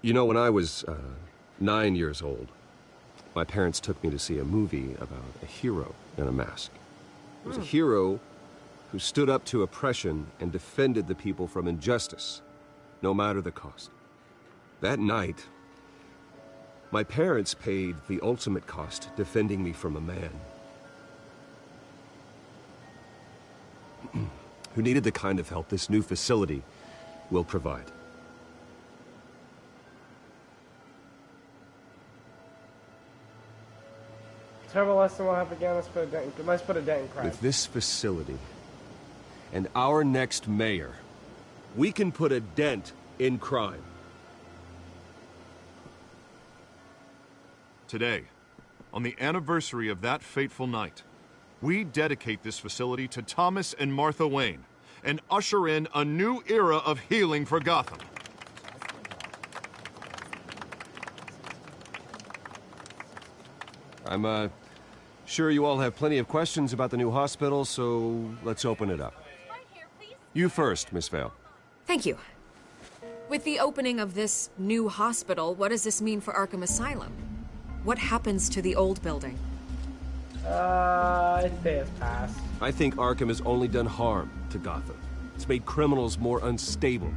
You know, when I was 9 years old, my parents took me to see a movie about a hero in a mask. It was a hero who stood up to oppression and defended the people from injustice, no matter the cost. That night, my parents paid the ultimate cost defending me from a man who needed the kind of help this new facility will provide.
Terrible lesson will happen again. Let's put a dent in crime.
With this facility and our next mayor, we can put a dent in crime.
Today, on the anniversary of that fateful night, we dedicate this facility to Thomas and Martha Wayne and usher in a new era of healing for Gotham.
I'm sure you all have plenty of questions about the new hospital, so let's open it up. You first, Miss Vale.
Thank you. With the opening of this new hospital, what does this mean for Arkham Asylum? What happens to the old building?
I'd say it's passed.
I think Arkham has only done harm to Gotham. It's made criminals more unstable,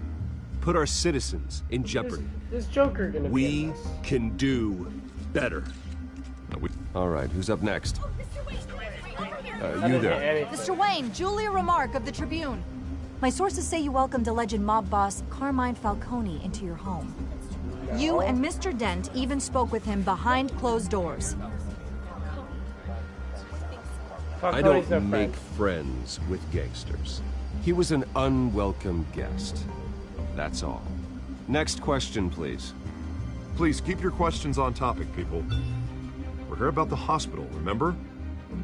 put our citizens in jeopardy.
Is Joker gonna be in this?
We can do better. All right, who's up next? You there.
Mr. Wayne, Julia Remark of the Tribune. My sources say you welcomed alleged mob boss Carmine Falcone into your home.
No.
You and Mr. Dent even spoke with him behind closed doors.
I don't make friends with gangsters. He was an unwelcome guest. That's all. Next question, please.
Please keep your questions on topic, people. We're here about the hospital, remember?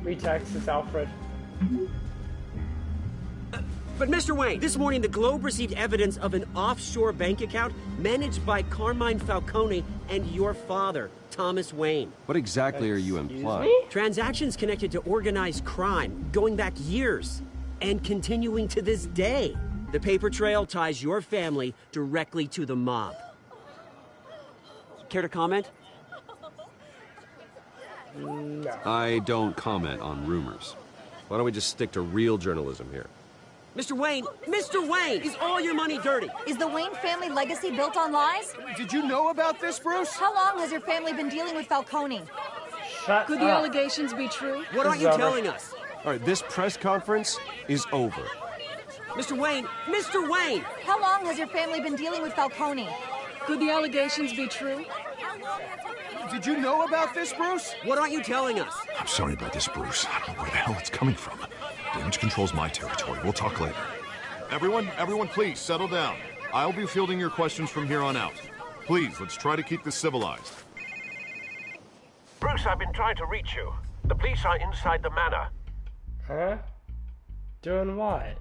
Retext, it's Alfred.
But Mr. Wayne, this morning the Globe received evidence of an offshore bank account managed by Carmine Falcone and your father, Thomas Wayne.
What exactly are you implying?
Transactions connected to organized crime, going back years, and continuing to this day. The paper trail ties your family directly to the mob. Care to comment?
No.
I don't comment on rumors. Why don't we just stick to real journalism here?
Mr. Wayne, is all your money dirty?
Is the Wayne family legacy built on lies?
Did you know about this, Bruce?
How long has your family been dealing with Falcone?
Shut
Could
up.
the allegations be true?
What aren't you telling us?
All right, this press conference is over.
Mr. Wayne!
How long has your family been dealing with Falcone?
Could the allegations be true?
Did you know about this, Bruce?
What aren't you telling us?
I'm sorry about this, Bruce. I don't know where the hell it's coming from. Damage control's my territory. We'll talk later. Everyone, please, settle down. I'll be fielding your questions from here on out. Please, let's try to keep this civilized.
Bruce, I've been trying to reach you.
The police are inside the manor.
Huh? Doing what?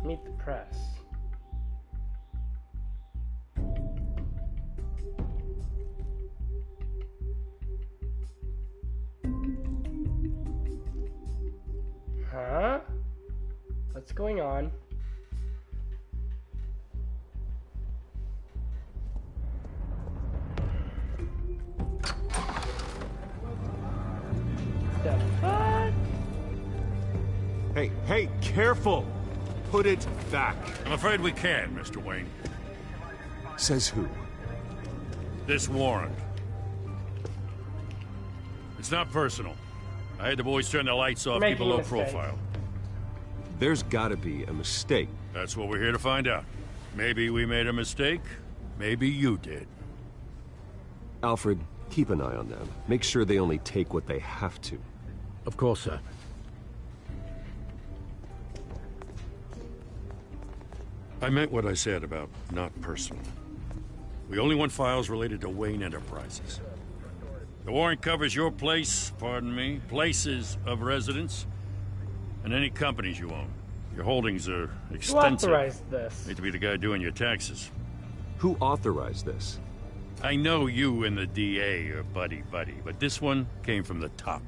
Meet the press. Huh? What's going on? The fuck?
Hey, careful! Put it back.
I'm afraid we can, Mr. Wayne.
Says who?
This warrant. It's not personal. I had the boys turn the lights off, keep a low profile.
There's gotta be a mistake.
That's what we're here to find out. Maybe we made a mistake. Maybe you did.
Alfred, keep an eye on them. Make sure they only take what they have to.
Of course, sir.
I meant what I said about not personal. We only want files related to Wayne Enterprises. The warrant covers your place, pardon me, places of residence, and any companies you own. Your holdings are extensive.
Who authorized this?
Hate to be the guy doing your taxes.
Who authorized this?
I know you and the DA are buddy-buddy, but this one came from the top.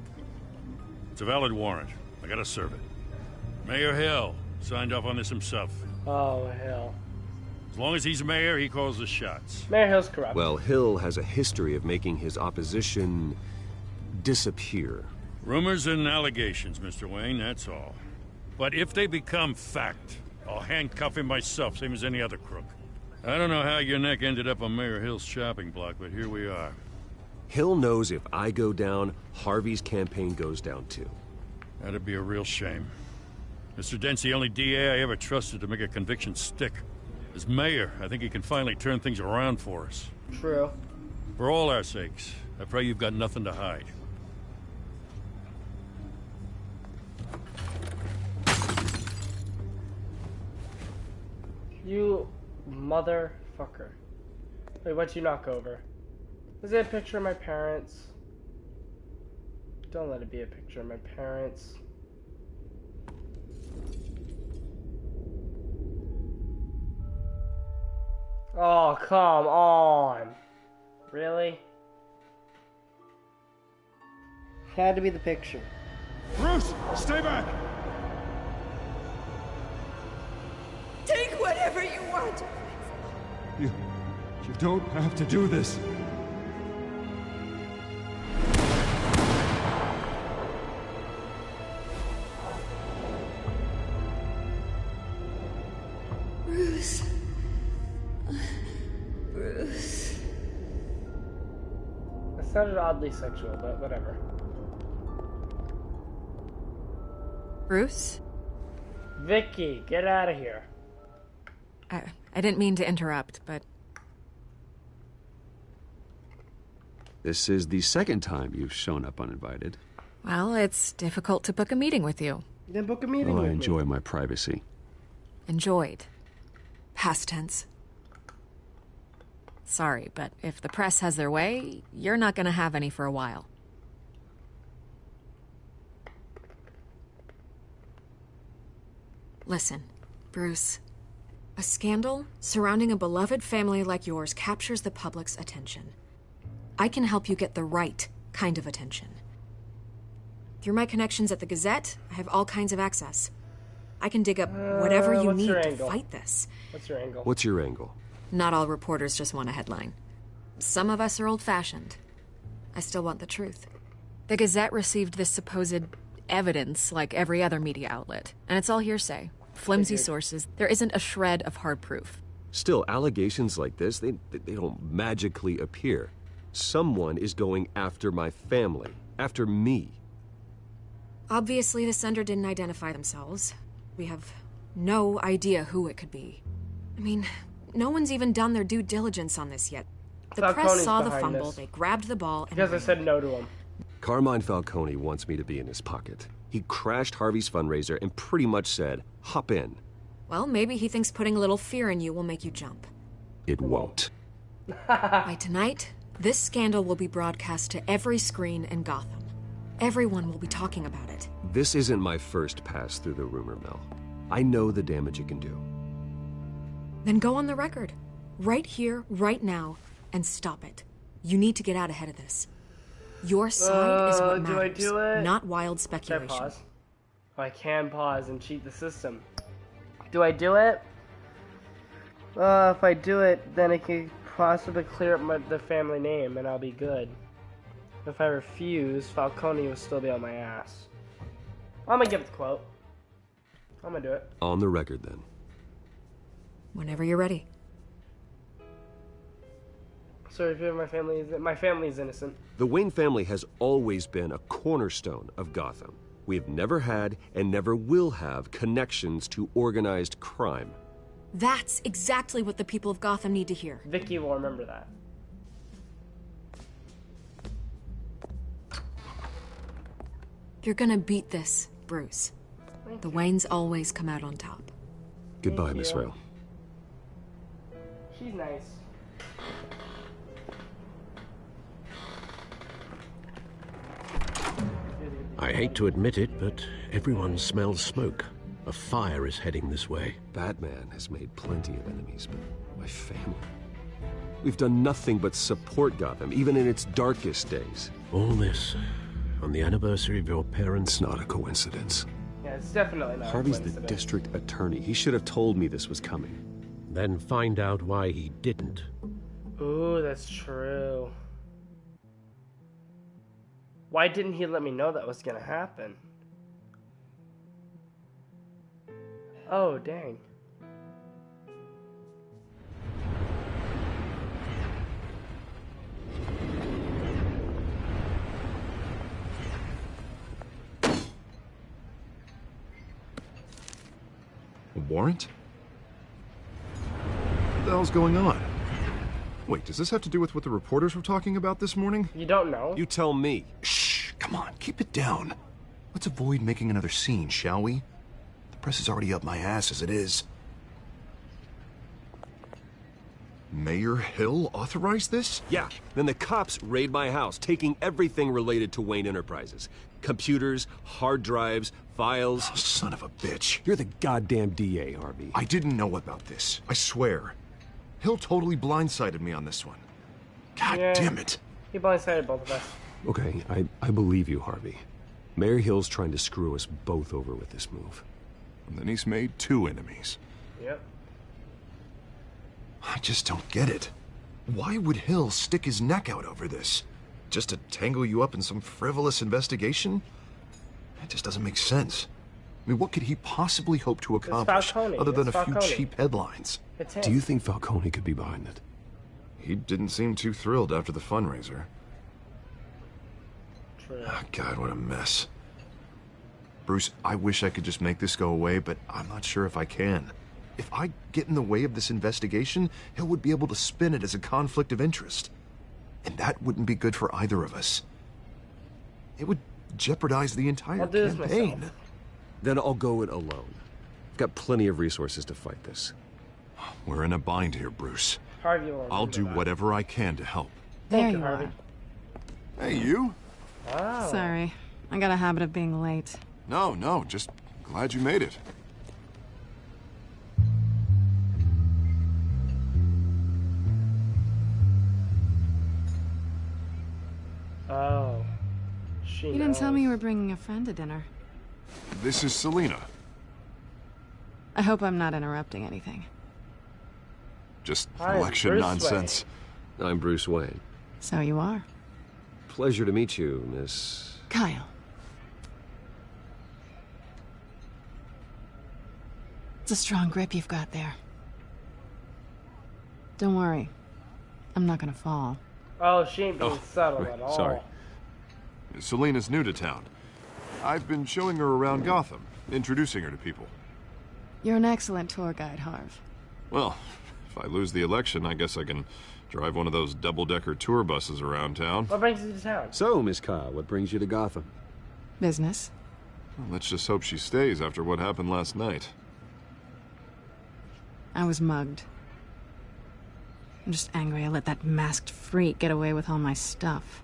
It's a valid warrant. I gotta serve it. Mayor Hill signed off on this himself.
Oh, Hill.
As long as he's mayor, he calls the shots.
Mayor Hill's corrupt.
Well, Hill has a history of making his opposition disappear.
Rumors and allegations, Mr. Wayne, that's all. But if they become fact, I'll handcuff him myself, same as any other crook. I don't know how your neck ended up on Mayor Hill's shopping block, but here we are.
Hill knows if I go down, Harvey's campaign goes down too.
That'd be a real shame. Mr. Dent's the only DA I ever trusted to make a conviction stick. As mayor, I think he can finally turn things around for us.
True.
For all our sakes, I pray you've got nothing to hide.
You motherfucker. Wait, what'd you knock over? Is it a picture of my parents? Don't let it be a picture of my parents. Oh, come on. Really? Had to be the picture.
Bruce, stay back!
Take whatever you want.
You don't have to do this.
Bruce. Bruce.
That sounded oddly sexual, but whatever.
Bruce?
Vicky, get out of here.
I didn't mean to interrupt, but...
This is the second time you've shown up uninvited.
Well, it's difficult to book a meeting with you.
Then book a meeting
Oh,
with
I
me.
enjoy my privacy.
Enjoyed. Past tense. Sorry, but if the press has their way, you're not gonna have any for a while. Listen, Bruce. A scandal surrounding a beloved family like yours captures the public's attention. I can help you get the right kind of attention. Through my connections at the Gazette, I have all kinds of access. I can dig up whatever you
what's
need
your
to
angle?
fight this.
What's your angle?
What's your angle?
Not all reporters just want a headline. Some of us are old-fashioned. I still want the truth. The Gazette received this supposed evidence like every other media outlet, and it's all hearsay. Flimsy sources. There isn't a shred of hard proof.
Still, allegations like this, they don't magically appear. Someone is going after my family, after me.
Obviously, the sender didn't identify themselves. We have no idea who it could be. I mean, no one's even done their due diligence on this yet. The press
Falcone's
saw the
behind
fumble,
this.
they grabbed the ball, and
Because I said no to him.
Carmine Falcone wants me to be in his pocket. He crashed Harvey's fundraiser and pretty much said, hop in.
well, maybe he thinks putting a little fear in you will make you jump.
It won't.
By tonight, this scandal will be broadcast to every screen in Gotham. Everyone will be talking about it.
This isn't my first pass through the rumor mill. I know the damage it can do.
Then go on the record. Right here, right now, and stop it. You need to get out ahead of this. Your side is what
do I
matters,
do it?
not wild
Can I
speculation.
pause? Oh, I can pause and cheat the system. Do I do it? If I do it, then it could possibly clear up the family name, and I'll be good. If I refuse, Falcone will still be on my ass. I'm gonna give it the quote. I'm gonna do it.
On the record, then.
Whenever you're ready.
Sorry if my family is innocent.
The Wayne family has always been a cornerstone of Gotham. We have never had and never will have connections to organized crime.
That's exactly what the people of Gotham need to hear.
Vicky will remember that.
You're gonna beat this, Bruce. The Waynes always come out on top.
Goodbye, Miss Vale.
She's nice.
I hate to admit it, but everyone smells smoke. A fire is heading this way.
Batman has made plenty of enemies, but my family... We've done nothing but support Gotham, even in its darkest days.
All this on the anniversary of your parents'...
It's not a coincidence.
Yeah, it's definitely not
Harvey's
a
the
coincidence.
district attorney. He should have told me this was coming.
Then find out why he didn't.
Ooh, that's true. Why didn't he let me know that was gonna happen? Oh, dang.
A warrant? What the hell's going on? Wait, does this have to do with what the reporters were talking about this morning?
You don't know?
You tell me.
Shh, come on, keep it down. Let's avoid making another scene, shall we? The press is already up my ass as it is. Mayor Hill authorized this?
Yeah, then the cops raid my house, taking everything related to Wayne Enterprises. Computers, hard drives, files.
Oh, son of a bitch.
You're the goddamn DA, Harvey.
I didn't know about this. I swear. Hill totally blindsided me on this one. God damn it.
He blindsided both of us.
Okay, I believe you, Harvey. Mayor Hill's trying to screw us both over with this move.
And then he's made 2 enemies.
Yep.
I just don't get it. Why would Hill stick his neck out over this? Just to tangle you up in some frivolous investigation? That just doesn't make sense. I mean, what could he possibly hope to accomplish other than a few cheap headlines?
Do you think Falcone could be behind it?
He didn't seem too thrilled after the fundraiser.
True.
Oh, God, what a mess. Bruce, I wish I could just make this go away, but I'm not sure if I can. If I get in the way of this investigation, Hill would be able to spin it as a conflict of interest. And that wouldn't be good for either of us. It would jeopardize the entire campaign.
Then I'll go it alone. I've got plenty of resources to fight this.
We're in a bind here, Bruce.
Harvey will
I'll do whatever I can to help.
There you
Harvey.
are.
Hey, you?
Wow.
Sorry. I got a habit of being late.
No, just glad you made it.
Oh. She
You didn't tell
knows.
me you were bringing a friend to dinner.
This is Selina.
I hope I'm not interrupting anything.
Just
Hi,
election
Bruce
nonsense.
I'm Bruce Wayne.
So you are.
Pleasure to meet you, Miss...
Kyle. It's a strong grip you've got there. Don't worry. I'm not gonna fall.
Oh, she ain't being subtle
wait,
at all.
sorry. Selina's new to town. I've been showing her around Gotham, introducing her to people.
You're an excellent tour guide, Harv.
Well, if I lose the election, I guess I can drive one of those double-decker tour buses around town.
What brings you to town?
So, Miss Kyle, what brings you to Gotham?
Business.
Well, let's just hope she stays after what happened last night.
I was mugged. I'm just angry I let that masked freak get away with all my stuff.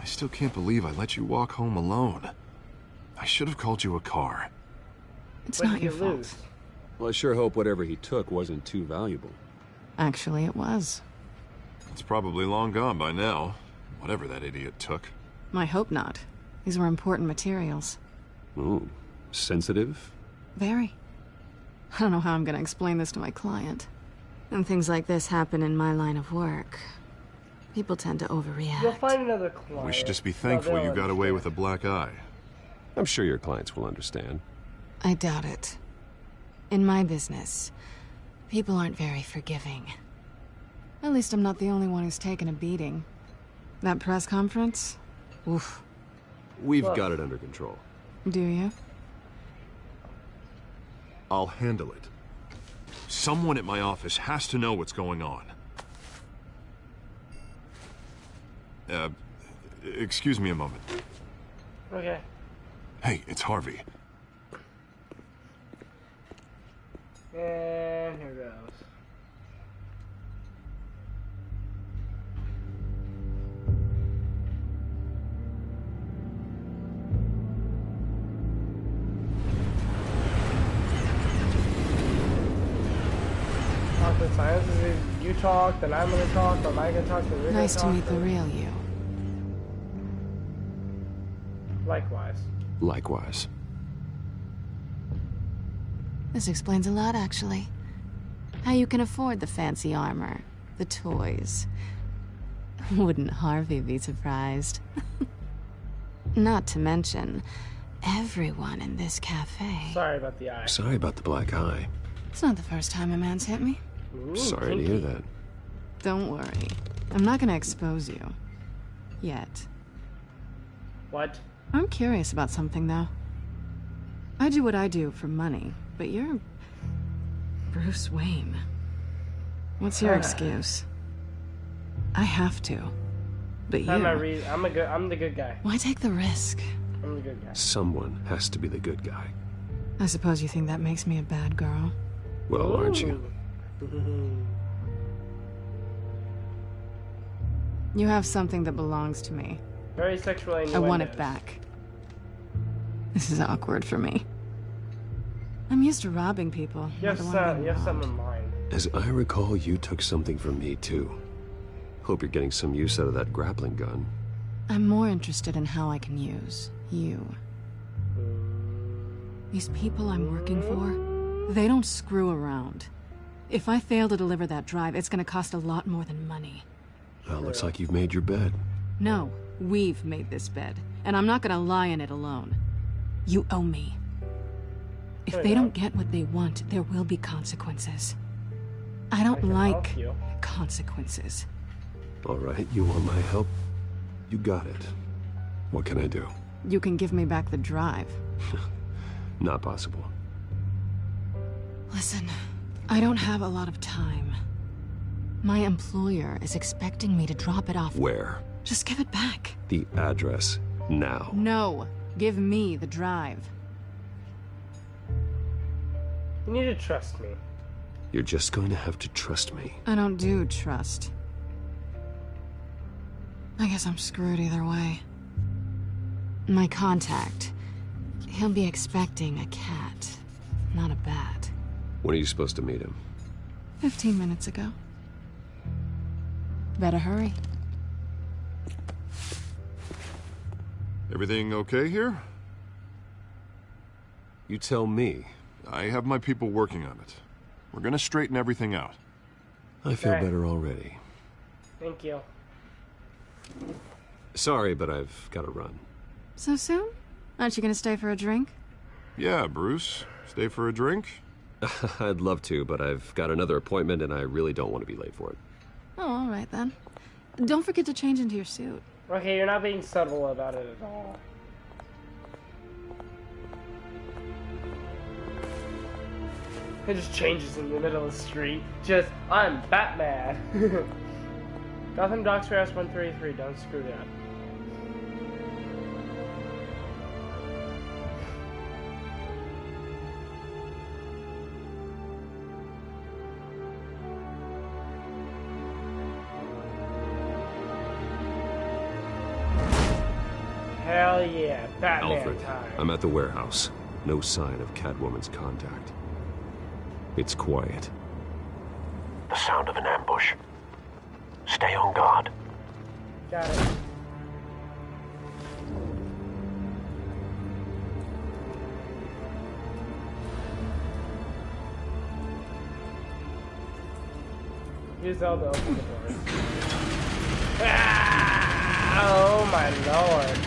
I still can't believe I let you walk home alone. I should have called you a car.
It's not your fault.
Well, I sure hope whatever he took wasn't too valuable.
Actually, it was.
It's probably long gone by now, whatever that idiot took.
I hope not. These were important materials.
Ooh, sensitive?
Very. I don't know how I'm gonna explain this to my client. And things like this happen in my line of work. People tend to overreact.
You'll find another client.
We should just be thankful you got away with a black eye.
I'm sure your clients will understand.
I doubt it. In my business, people aren't very forgiving. At least I'm not the only one who's taken a beating. That press conference? Oof.
We've got it under control.
Do you?
I'll handle it. Someone at my office has to know what's going on. Excuse me a moment.
Okay.
Hey, it's Harvey.
And here goes. Awkward silence. Is it you talk, then I'm gonna talk, or am I gonna talk, then you're gonna talk?
Nice to meet the real you.
Likewise.
Likewise.
This explains a lot, actually. How you can afford the fancy armor, the toys. Wouldn't Harvey be surprised? Not to mention, everyone in this cafe.
Sorry about the eye.
Sorry about the black eye.
It's not the first time a man's hit me.
Ooh,
Sorry to hear that.
Don't worry. I'm not gonna expose you. Yet.
What?
I'm curious about something, though. I do what I do for money, but you're Bruce Wayne. What's your excuse? I have to. But you...
I'm the good guy.
Why take the risk?
I'm the good guy.
Someone has to be the good guy.
I suppose you think that makes me a bad girl.
Well, aren't you?
You have something that belongs to me.
Very sexual innuendos.
I want it back. This is awkward for me. I'm used to robbing people.
You have something in mind.
As I recall, you took something from me, too. Hope you're getting some use out of that grappling gun.
I'm more interested in how I can use you. These people I'm working for, they don't screw around. If I fail to deliver that drive, it's gonna cost a lot more than money.
Well, looks like you've made your bed.
No, we've made this bed, and I'm not gonna lie in it alone. You owe me. If they don't get what they want, there will be consequences. I don't like consequences.
All right, you want my help? You got it. What can I do?
You can give me back the drive.
Not possible.
Listen, I don't have a lot of time. My employer is expecting me to drop it off.
Where?
Just give it back.
The address, now.
No, give me the drive.
You need to trust me.
You're just going to have to trust me.
I don't do trust. I guess I'm screwed either way. My contact, he'll be expecting a cat, not a bat.
When are you supposed to meet him?
15 minutes ago. Better hurry.
Everything okay here?
You tell me.
I have my people working on it. We're gonna straighten everything out.
I feel better already.
Thank you.
Sorry, but I've got to run.
So soon? Aren't you gonna stay for a drink?
Yeah, Bruce. Stay for a drink?
I'd love to, but I've got another appointment and I really don't want to be late for it.
Oh, all right then. Don't forget to change into your suit.
Okay, you're not being subtle about it at all. It just changes in the middle of the street. Just, I'm Batman. Gotham Docks Warehouse 133, don't screw that. Hell yeah, Batman
Alfred,
time.
I'm at the warehouse. No sign of Catwoman's contact. It's quiet.
The sound of an ambush. Stay on guard.
Got it. Use L to open the doors. Ah! Oh my lord.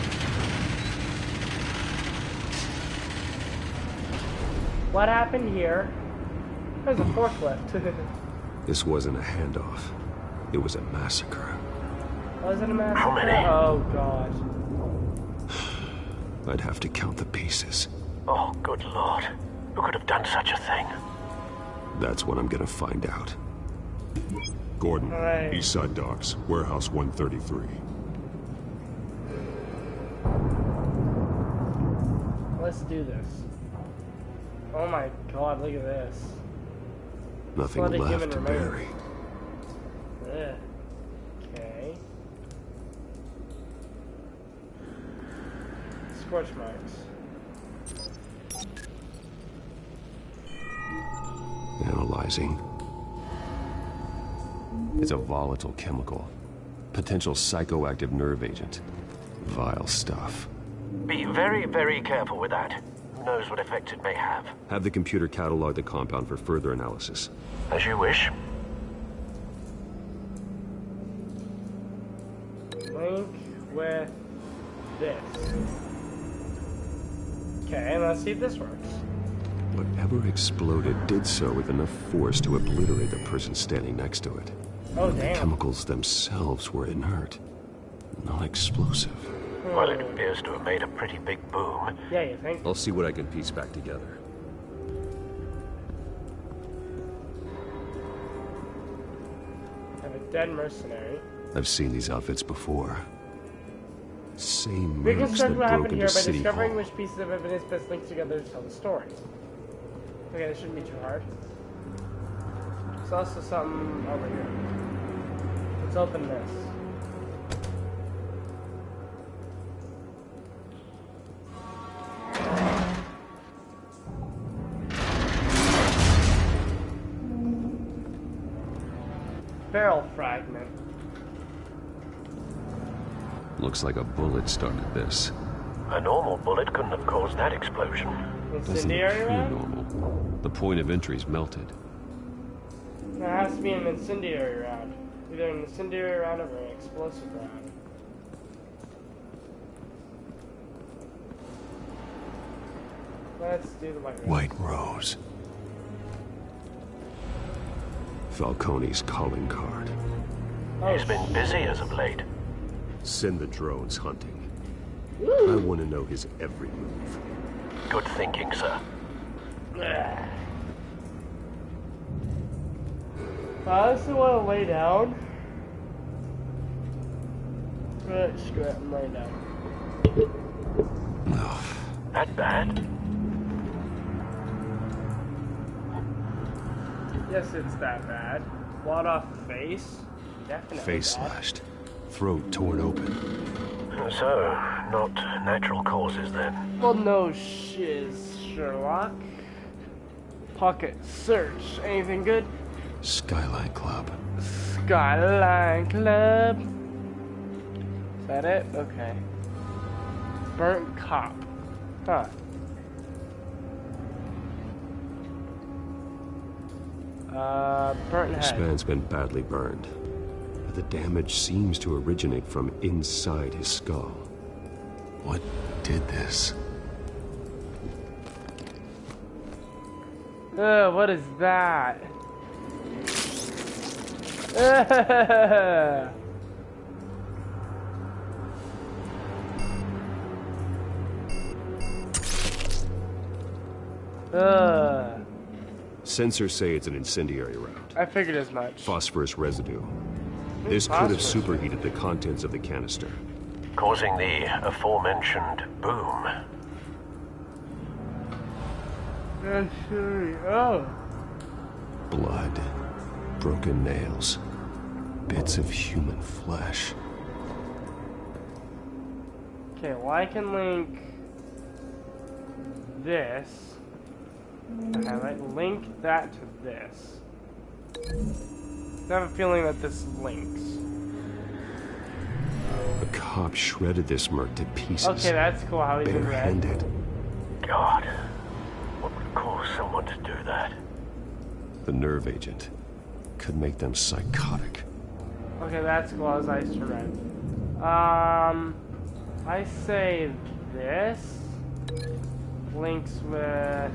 What happened here? There's a forklift.
This wasn't a handoff. It was a massacre.
Was it a massacre?
How many?
Oh god.
I'd have to count the pieces.
Oh, good lord. Who could have done such a thing?
That's what I'm gonna find out.
Gordon,
right.
Eastside Docks, Warehouse 133.
Let's do this. Oh my god, look at this.
Nothing
Bloody
left
human
to
remains.
bury.
Ugh. Okay. Scorch marks.
Analyzing. It's a volatile chemical. Potential psychoactive nerve agent. Vile stuff.
Be very, very careful with that. Who knows what effects it may have.
Have the computer catalog the compound for further analysis.
As you wish.
Link with this. Okay, let's see if this works.
Whatever exploded did so with enough force to obliterate the person standing next to it.
Oh,
The
damn.
chemicals themselves were inert, not explosive.
Well, it appears to have made a pretty big boom.
Yeah, you think?
I'll see what I can piece back together.
Have a dead mercenary.
I've seen these outfits before. Same mercs
Reconstruct
that
what
broke
happened
into
here by
City
discovering
Hall.
which pieces of evidence best link together to tell the story. Okay, this shouldn't be too hard. There's also something over here. Let's open this. Barrel fragment.
Looks like a bullet started this.
A normal bullet couldn't have caused that explosion.
Doesn't
Incendiary
appear
round?
normal. The point of entry's melted.
There has to be an incendiary round. Either an incendiary round or an explosive round. Let's do the white round.
White Rose. Falcone's calling card.
Oh,
He's been busy as of late.
Send the drones hunting. I want to know his every move.
Good thinking, sir.
I just want to lay down. Right, screw it, I'm laying down.
That bad?
Yes, it's that bad. Wad off the face? Definitely.
Face
bad.
slashed. Throat torn open.
So, not natural causes then.
Well, no shiz, Sherlock. Pocket search. Anything good?
Skyline Club.
Skyline Club. Is that it? Okay. Burnt cop. Huh. Burnt
This
head.
man's been badly burned. But the damage seems to originate from inside his skull. What did this?
What is that?
Sensors say it's an incendiary round.
I figured as much.
Phosphorus residue. This could have superheated the contents of the canister.
Causing the aforementioned boom.
Oh.
Blood. Broken nails. Bits of human flesh.
Okay, well I can link this. Highlight, link that to this. I have a feeling that this links.
A cop shredded this merc to pieces.
Okay, that's cool how he's in red.
Barehanded.
God, what would cause someone to do that?
The nerve agent could make them psychotic.
Okay, that's cool as ice to red. I say this links with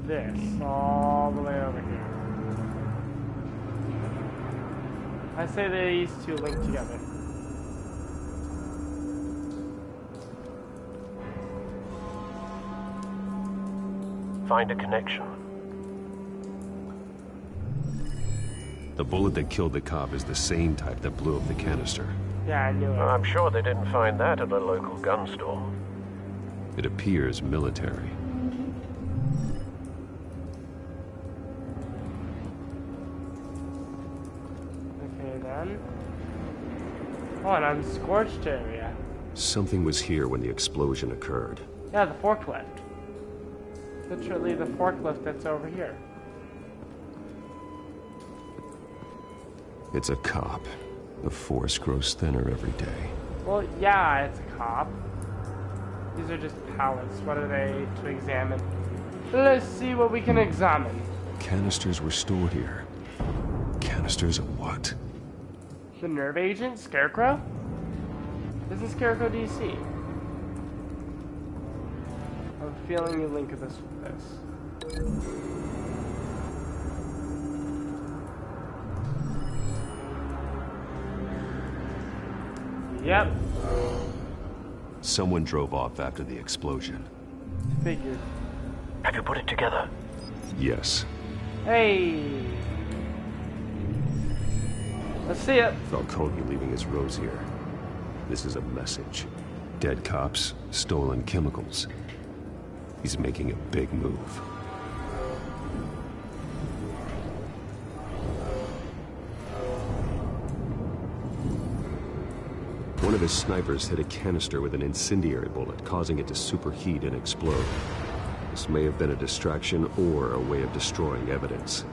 this all the way over here. I say these two link together.
Find a connection.
The bullet that killed the cop is the same type that blew up the canister.
Yeah, I knew it.
I'm sure they didn't find that at a local gun store.
It appears military.
Okay, then. Oh, an unscorched area.
Something was here when the explosion occurred.
Yeah, the forklift. Literally the forklift that's over here.
It's a cop. The force grows thinner every day.
Well, yeah, it's a cop. These are just pallets. What are they to examine? Let's see what we can examine.
Canisters were stored here. Canisters of what?
The nerve agent? Scarecrow? Isn't Scarecrow DC? I have a feeling you link this with this. Yep.
Someone drove off after the explosion.
Figured.
Have you put it together?
Yes.
Hey! Let's see it.
Falcone leaving his rose here. This is a message. Dead cops, stolen chemicals. He's making a big move. One of his snipers hit a canister with an incendiary bullet, causing it to superheat and explode. This may have been a distraction or a way of destroying evidence.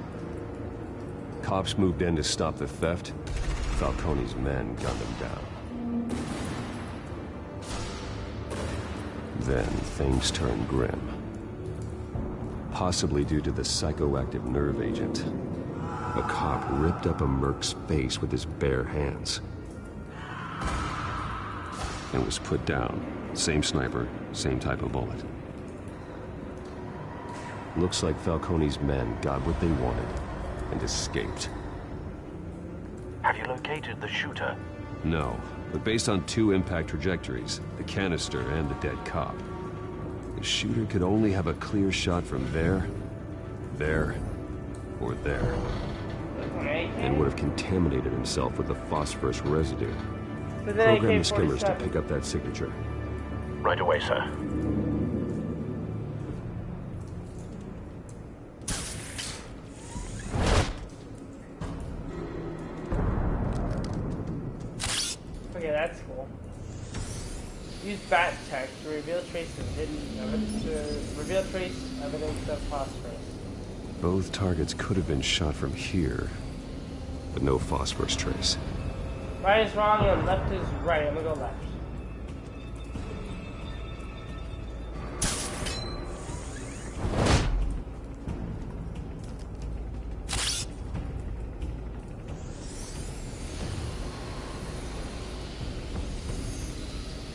Cops moved in to stop the theft. Falcone's men gunned him down. Then things turned grim. Possibly due to the psychoactive nerve agent. A cop ripped up a merc's face with his bare hands. And was put down. Same sniper, same type of bullet. Looks like Falcone's men got what they wanted and escaped.
Have you located the shooter?
No, but based on two impact trajectories, the canister and the dead cop, the shooter could only have a clear shot from there, or there. And would have contaminated himself with the phosphorus residue. Program the skimmers to pick up that signature.
Right away, sir.
Okay, that's cool. Use bat tech to reveal trace evidence of phosphorus.
Both targets could have been shot from here, but no phosphorus trace.
Right is wrong and left is right. I'm gonna go left.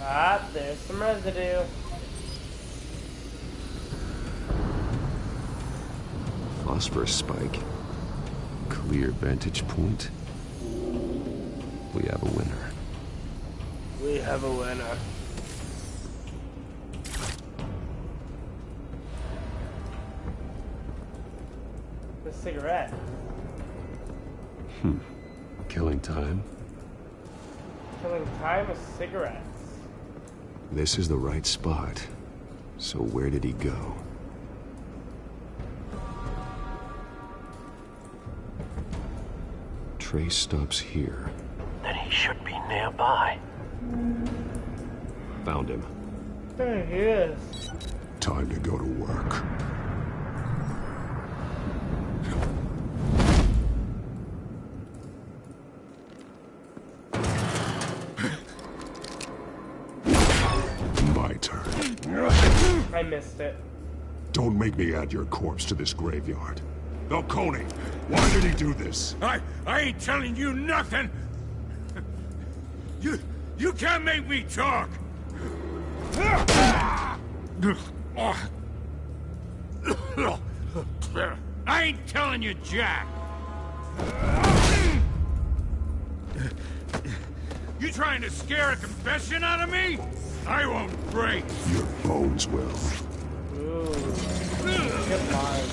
Ah, there's some residue.
Phosphorus spike. Clear vantage point. We have a winner.
We have a winner. The cigarette.
Killing time.
Killing time with cigarettes.
This is the right spot. So where did he go? Trace stops here.
Then he should be nearby.
Found him.
There he is.
Time to go to work. My turn.
I missed it.
Don't make me add your corpse to this graveyard. Falcone, why did he do this?
I ain't telling you nothing. You can't make me talk. I ain't telling you, Jack. You trying to scare a confession out of me? I won't break.
Your bones will.
Ooh. Good line.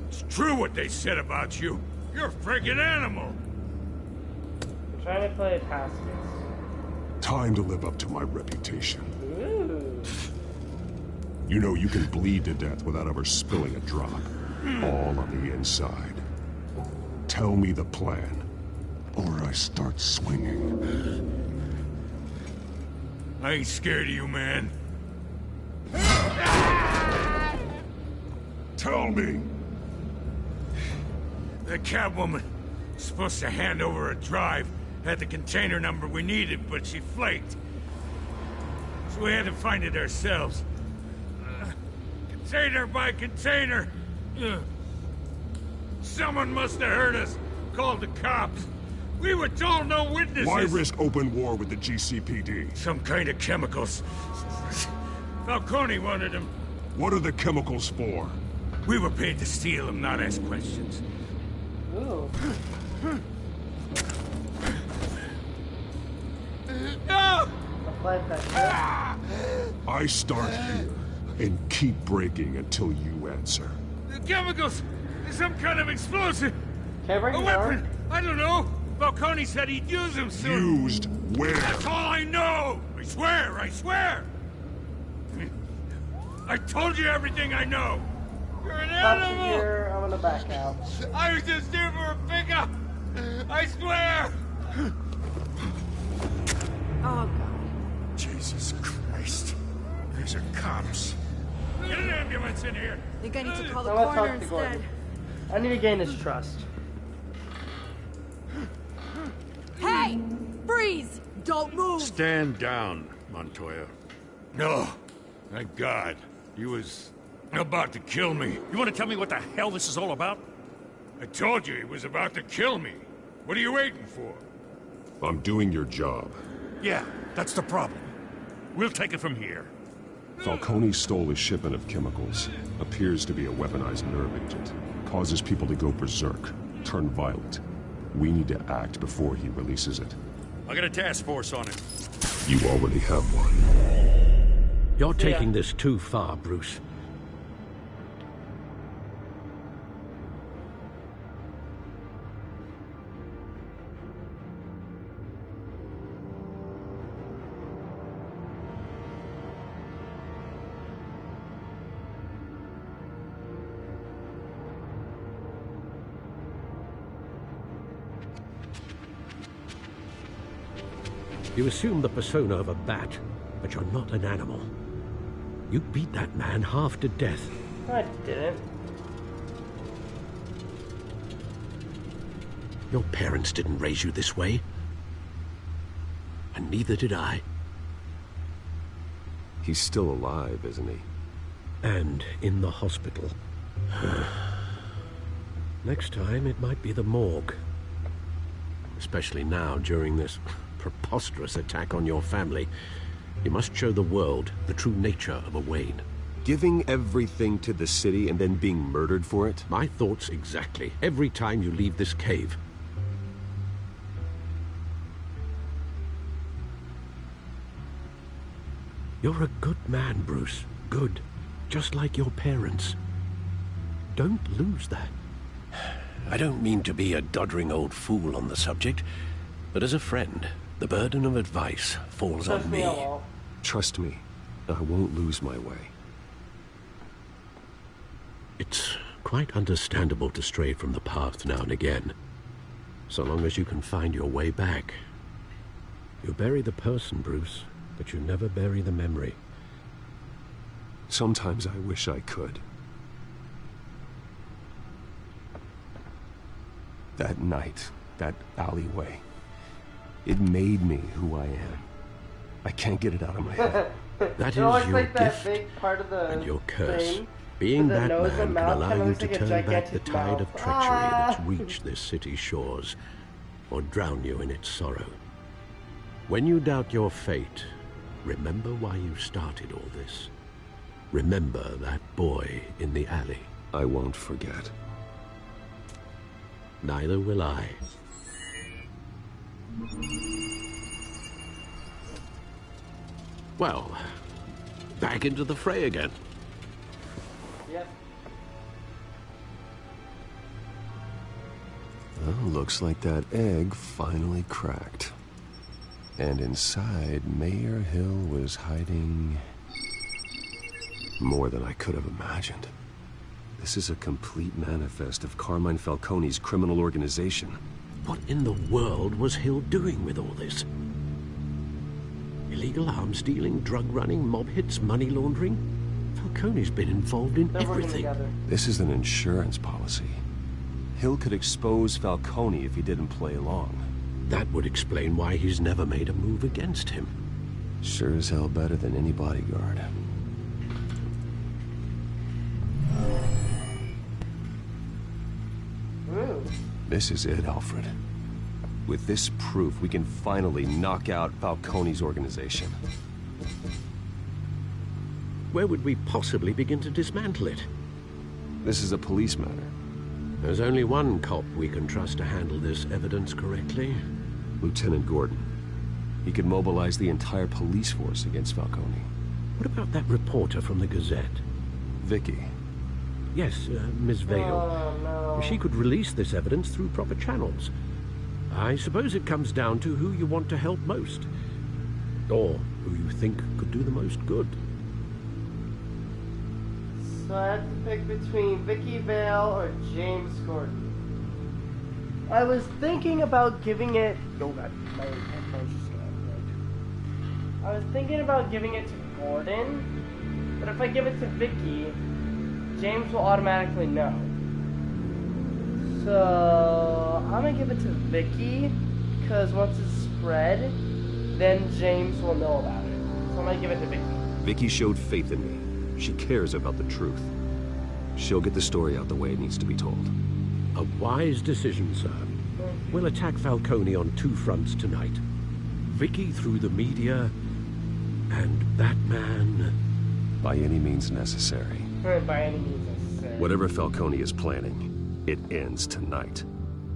It's true what they said about you. You're a friggin' animal.
I'm trying to play pacifist.
Time to live up to my reputation.
Ooh.
You know you can bleed to death without ever spilling a drop. All on the inside. Tell me the plan, or I start swinging.
I ain't scared of you, man.
Tell me!
The Catwoman was supposed to hand over a drive, had the container number we needed, but she flaked. So we had to find it ourselves. Container by container. Someone must have heard us, called the cops. We were told no witnesses.
Why risk open war with the GCPD?
Some kind of chemicals. Falcone wanted them.
What are the chemicals for?
We were paid to steal them, not ask questions.
Ooh.
No!
I start here and keep breaking until you answer.
The chemicals! Some kind of explosive!
A
weapon! I don't know! Falcone said he'd use them soon!
Used where?
That's all I know! I swear! I swear! I told you everything I know! You're an animal!
Here, I'm gonna back out.
I was just here for a pickup! I swear!
Oh, God.
Jesus Christ. These are cops. Get an ambulance in here!
Think I need to call the
I'm gonna
coroner
talk to
instead.
Gordon. I need to gain his trust.
Hey! Freeze! Don't move!
Stand down, Montoya.
No. Thank God. He was about to kill me.
You want to tell me what the hell this is all about?
I told you he was about to kill me. What are you waiting for?
I'm doing your job.
Yeah, that's the problem. We'll take it from here.
Falcone stole a shipment of chemicals. Appears to be a weaponized nerve agent. Causes people to go berserk, turn violent. We need to act before he releases it.
I got a task force on it.
You already have one.
You're taking this too far, Bruce. You assume the persona of a bat, but you're not an animal. You beat that man half to death.
I didn't.
Your parents didn't raise you this way. And neither did I.
He's still alive, isn't he?
And in the hospital. Next time, it might be the morgue. Especially now, during this preposterous attack on your family. You must show the world the true nature of a Wayne.
Giving everything to the city and then being murdered for it?
My thoughts exactly. Every time you leave this cave. You're a good man, Bruce. Good. Just like your parents. Don't lose that. I don't mean to be a doddering old fool on the subject, but as a friend, the burden of advice falls on me.
Trust me, I won't lose my way.
It's quite understandable to stray from the path now and again, so long as you can find your way back. You bury the person, Bruce, but you never bury the memory.
Sometimes I wish I could. That night, that alleyway, it made me who I am. I can't get it out of my head.
That is
your
your
that
gift
big part of the
and your curse.
thing.
Being
The nose
Batman
and
can
mouth
allow
kinda
you
looks
to
like a
turn back the
gigantic
tide
mouth.
of treachery that's reached this city's shores, or drown you in its sorrow. When you doubt your fate, remember why you started all this. Remember that boy in the alley.
I won't forget.
Neither will I. Well, back into the fray again.
Yep.
Well, looks like that egg finally cracked. And inside, Mayor Hill was hiding more than I could have imagined. This is a complete manifest of Carmine Falcone's criminal organization.
What in the world was Hill doing with all this? Illegal arms dealing, drug running, mob hits, money laundering? Falcone's been involved in everything.
This is an insurance policy. Hill could expose Falcone if he didn't play along.
That would explain why he's never made a move against him.
Sure as hell better than any bodyguard. This is it, Alfred. With this proof, we can finally knock out Falcone's organization.
Where would we possibly begin to dismantle it?
This is a police matter.
There's only one cop we can trust to handle this evidence correctly.
Lieutenant Gordon. He could mobilize the entire police force against Falcone.
What about that reporter from the Gazette?
Vicky.
Yes, Miss Vale.
Oh, no.
She could release this evidence through proper channels. I suppose it comes down to who you want to help most. Or who you think could do the most good.
So I have to pick between Vicky Vale or James Gordon. I was thinking about giving it... Oh god, my headphones just got out. I was thinking about giving it to Gordon, but if I give it to Vicky, James will automatically know. So I'm gonna give it to Vicky, because once it's spread, then James will know about it. So I'm gonna give it to Vicky.
Vicky showed faith in me. She cares about the truth. She'll get the story out the way it needs to be told.
A wise decision, sir. We'll attack Falcone on two fronts tonight. Vicky through the media, and Batman...
By any means necessary.
By any means necessary.
Whatever Falcone is planning, it ends tonight.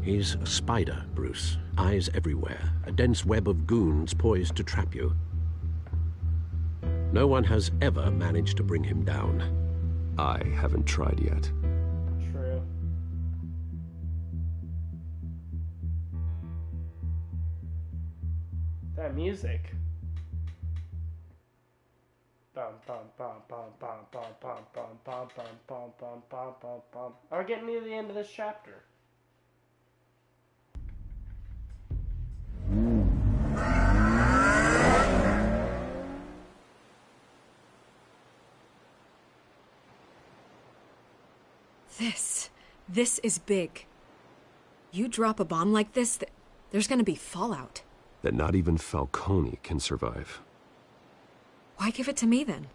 He's a spider, Bruce. Eyes everywhere. A dense web of goons poised to trap you. No one has ever managed to bring him down.
I haven't tried yet.
True. That music. Bum bum bum bum bum bum bum bum bum bum bum bum bum bum bum. We're getting near the end of this chapter.
This is big. You drop a bomb like this, there's gonna be fallout.
That not even Falcone can survive.
Why give it to me, then?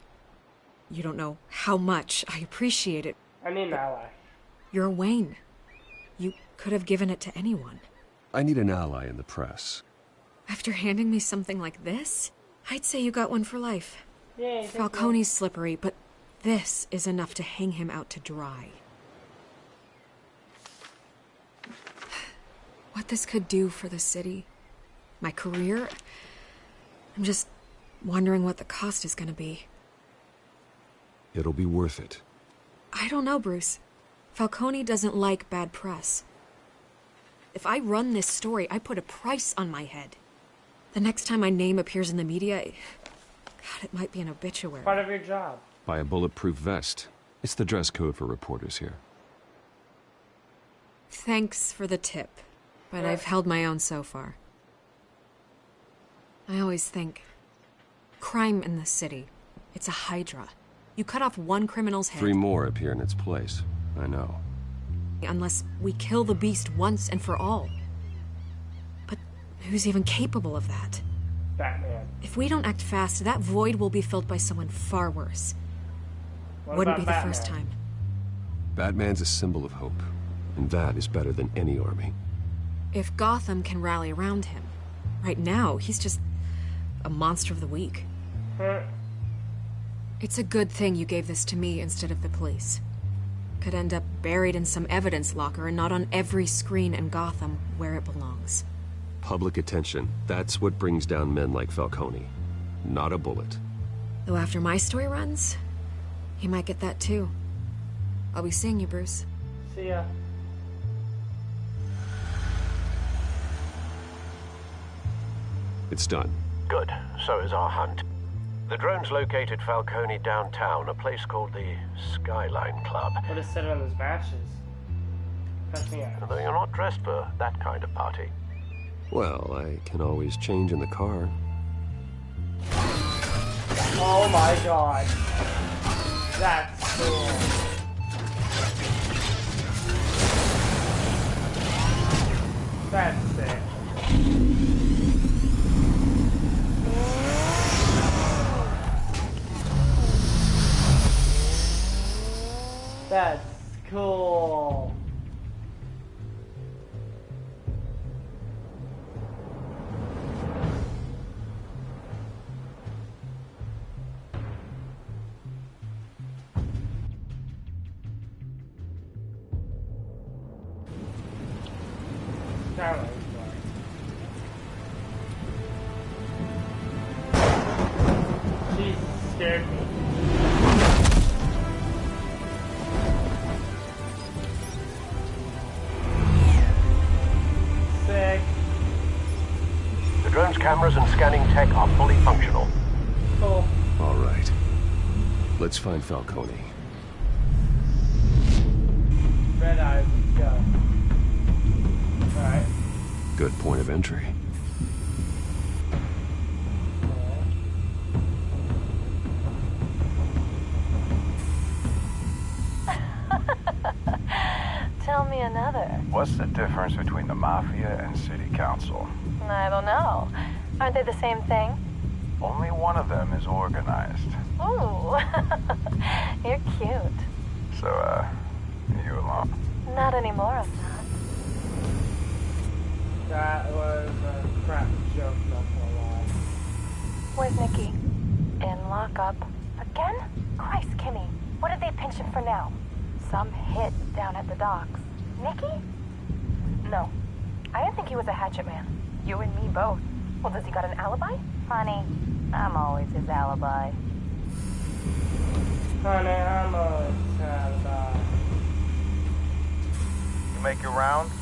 You don't know how much I appreciate it.
I need an ally.
You're a Wayne. You could have given it to anyone.
I need an ally in the press.
After handing me something like this, I'd say you got one for life.
Yay,
Falcone's slippery, but this is enough to hang him out to dry. What this could do for the city, my career, I'm just wondering what the cost is gonna be.
It'll be worth it.
I don't know, Bruce. Falcone doesn't like bad press. If I run this story, I put a price on my head. The next time my name appears in the media, God, it might be an obituary.
Part of your job.
Buy a bulletproof vest. It's the dress code for reporters here.
Thanks for the tip, but I've held my own so far. I always think, crime in the city, it's a hydra. You cut off one criminal's head...
3 more appear in its place. I know.
Unless we kill the beast once and for all. But who's even capable of that?
Batman.
If we don't act fast, that void will be filled by someone far worse. Wouldn't be the first time.
Batman's a symbol of hope, and that is better than any army.
If Gotham can rally around him, right now, he's just a monster of the week. It's a good thing you gave this to me instead of the police. Could end up buried in some evidence locker and not on every screen in Gotham where it belongs.
Public attention, that's what brings down men like Falcone. Not a bullet.
Though after my story runs, he might get that too. I'll be seeing you, Bruce.
See ya.
It's done.
Good. So is our hunt. The drone's located Falcone downtown, a place called the Skyline Club.
What is said on those matches? Pass me out.
Although you're not dressed for that kind of party.
Well, I can always change in the car.
Oh my god. That's cool. That's sick. That's cool. She scared me. Sick.
The drone's cameras and scanning tech are fully functional.
Cool.
All right. Let's find Falcone.
Red eyes, let's go. Alright.
Good point of entry.
Tell me another.
What's the difference between the Mafia and City Council?
I don't know. Aren't they the same thing?
Only one of them is organized.
Ooh, you're cute.
So, you alone?
Not anymore, I'm not.
That was a crap joke, not gonna lie.
Where's Nikki? In lockup. Again? Christ, Kimmy. What did they pinch him for now? Some hit down at the docks. Nikki? No. I didn't think he was a hatchet man. You and me both. Well, does he got an alibi? Honey, I'm always his alibi.
Honey, I'm always his alibi.
You make your rounds?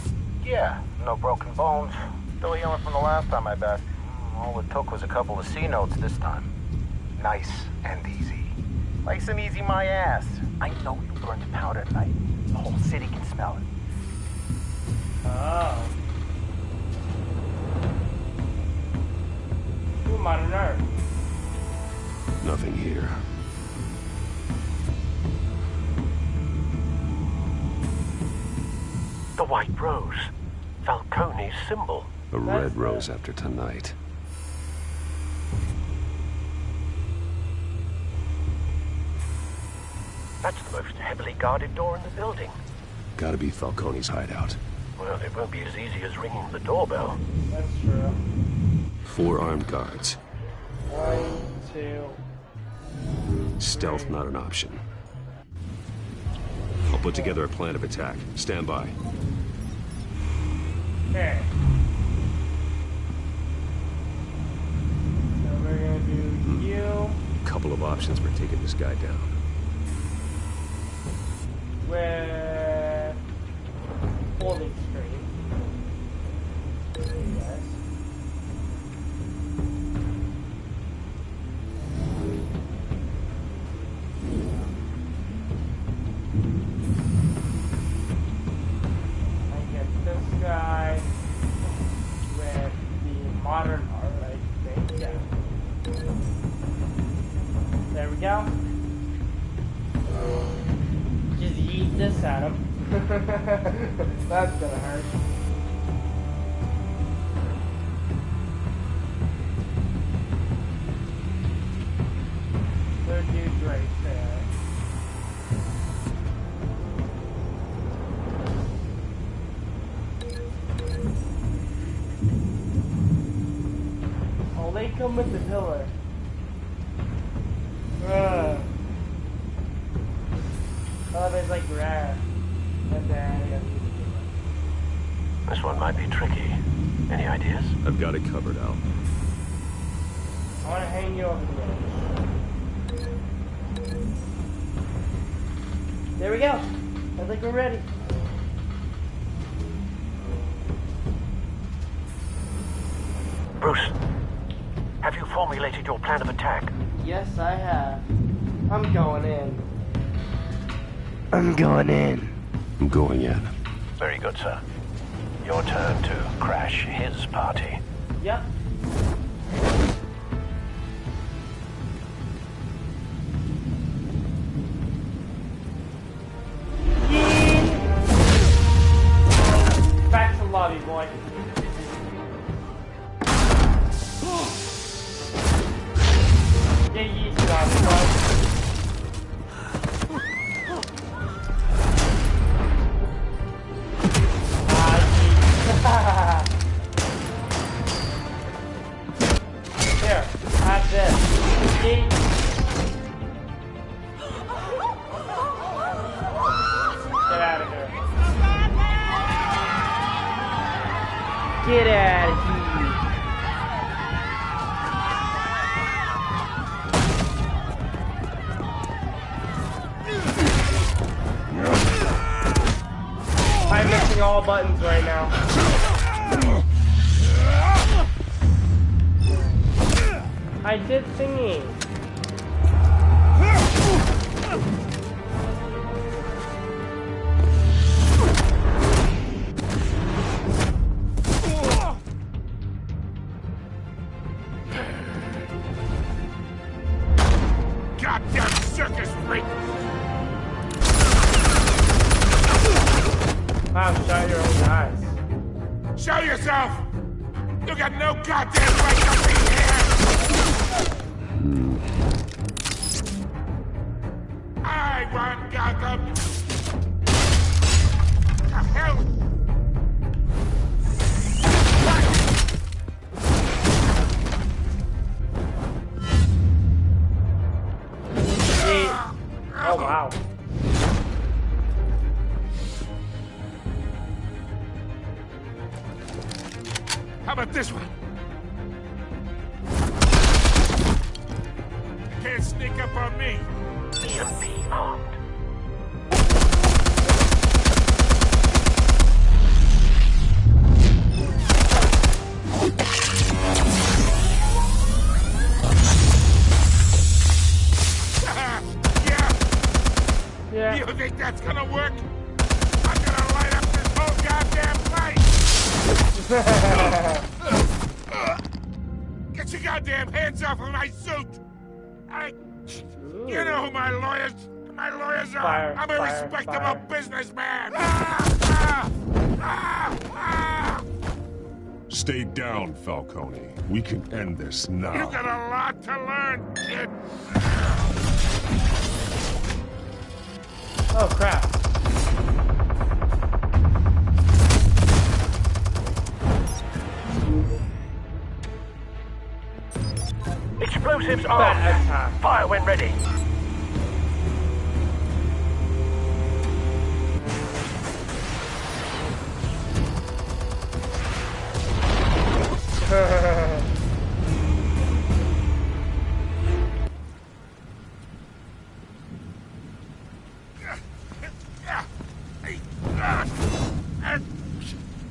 Yeah, no broken bones. Still healing from the last time, I bet. All it took was a couple of C notes this time. Nice and easy. Nice and easy, my ass. I know you burned powder tonight. The whole city can smell it.
Oh. Who am I to know?
Nothing here.
The White Rose. Falcone's symbol.
A red rose after tonight.
That's the most heavily guarded door in the building.
Gotta be Falcone's hideout.
Well, it won't be as easy as ringing the doorbell.
That's true.
4 armed guards.
1, 2.
Stealth not an option. I'll put together a plan of attack. Stand by.
Okay. So we're gonna do you.
Couple of options for taking this guy down.
With holding screen. Yes. modern art, I think. Yeah. There we go. Just eat this at him. That's gonna hurt. Third dude's right there. Oh, they come with the pillar. Oh, there's like rare.
This one might be tricky. Any ideas?
I've got it covered, Al.
I want to hang you over the edge. There we go. I think we're ready.
Bruce, have you formulated your plan of attack?
Yes, I have. I'm going in. I'm going in.
I'm going in.
Very good, sir. Your turn to crash his party.
Yep. Back to lobby, boy. Get used to lobby, boy. Here, have this. See? Get out of here. Get out of here. I'm missing all buttons right now. I did thingy.
Goddamn circus freak!
Wow, shut your own eyes.
Show yourself! You got no goddamn right to be here! I won Gotham! The hell?
Oh, wow.
How about this one? You can't sneak up on me.
Even be armed.
Yeah. You think that's gonna work? I'm gonna light up this whole goddamn place! Get your goddamn hands off of my suit! You know who my lawyers are! I'm a respectable businessman!
Stay down, Falcone. We can end this now.
You got a lot to learn, kid!
Oh, crap.
Explosives armed. Fire when ready.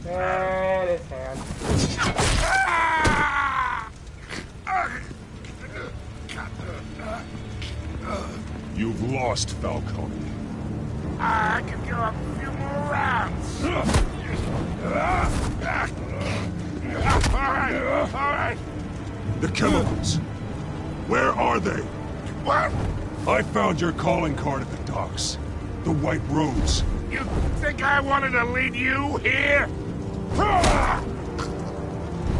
And his hand.
You've lost, Falcone.
I can go a few more rounds. All right,
The chemicals. Where are they?
What?
I found your calling card at the docks. The White Rose.
You think I wanted to lead you here?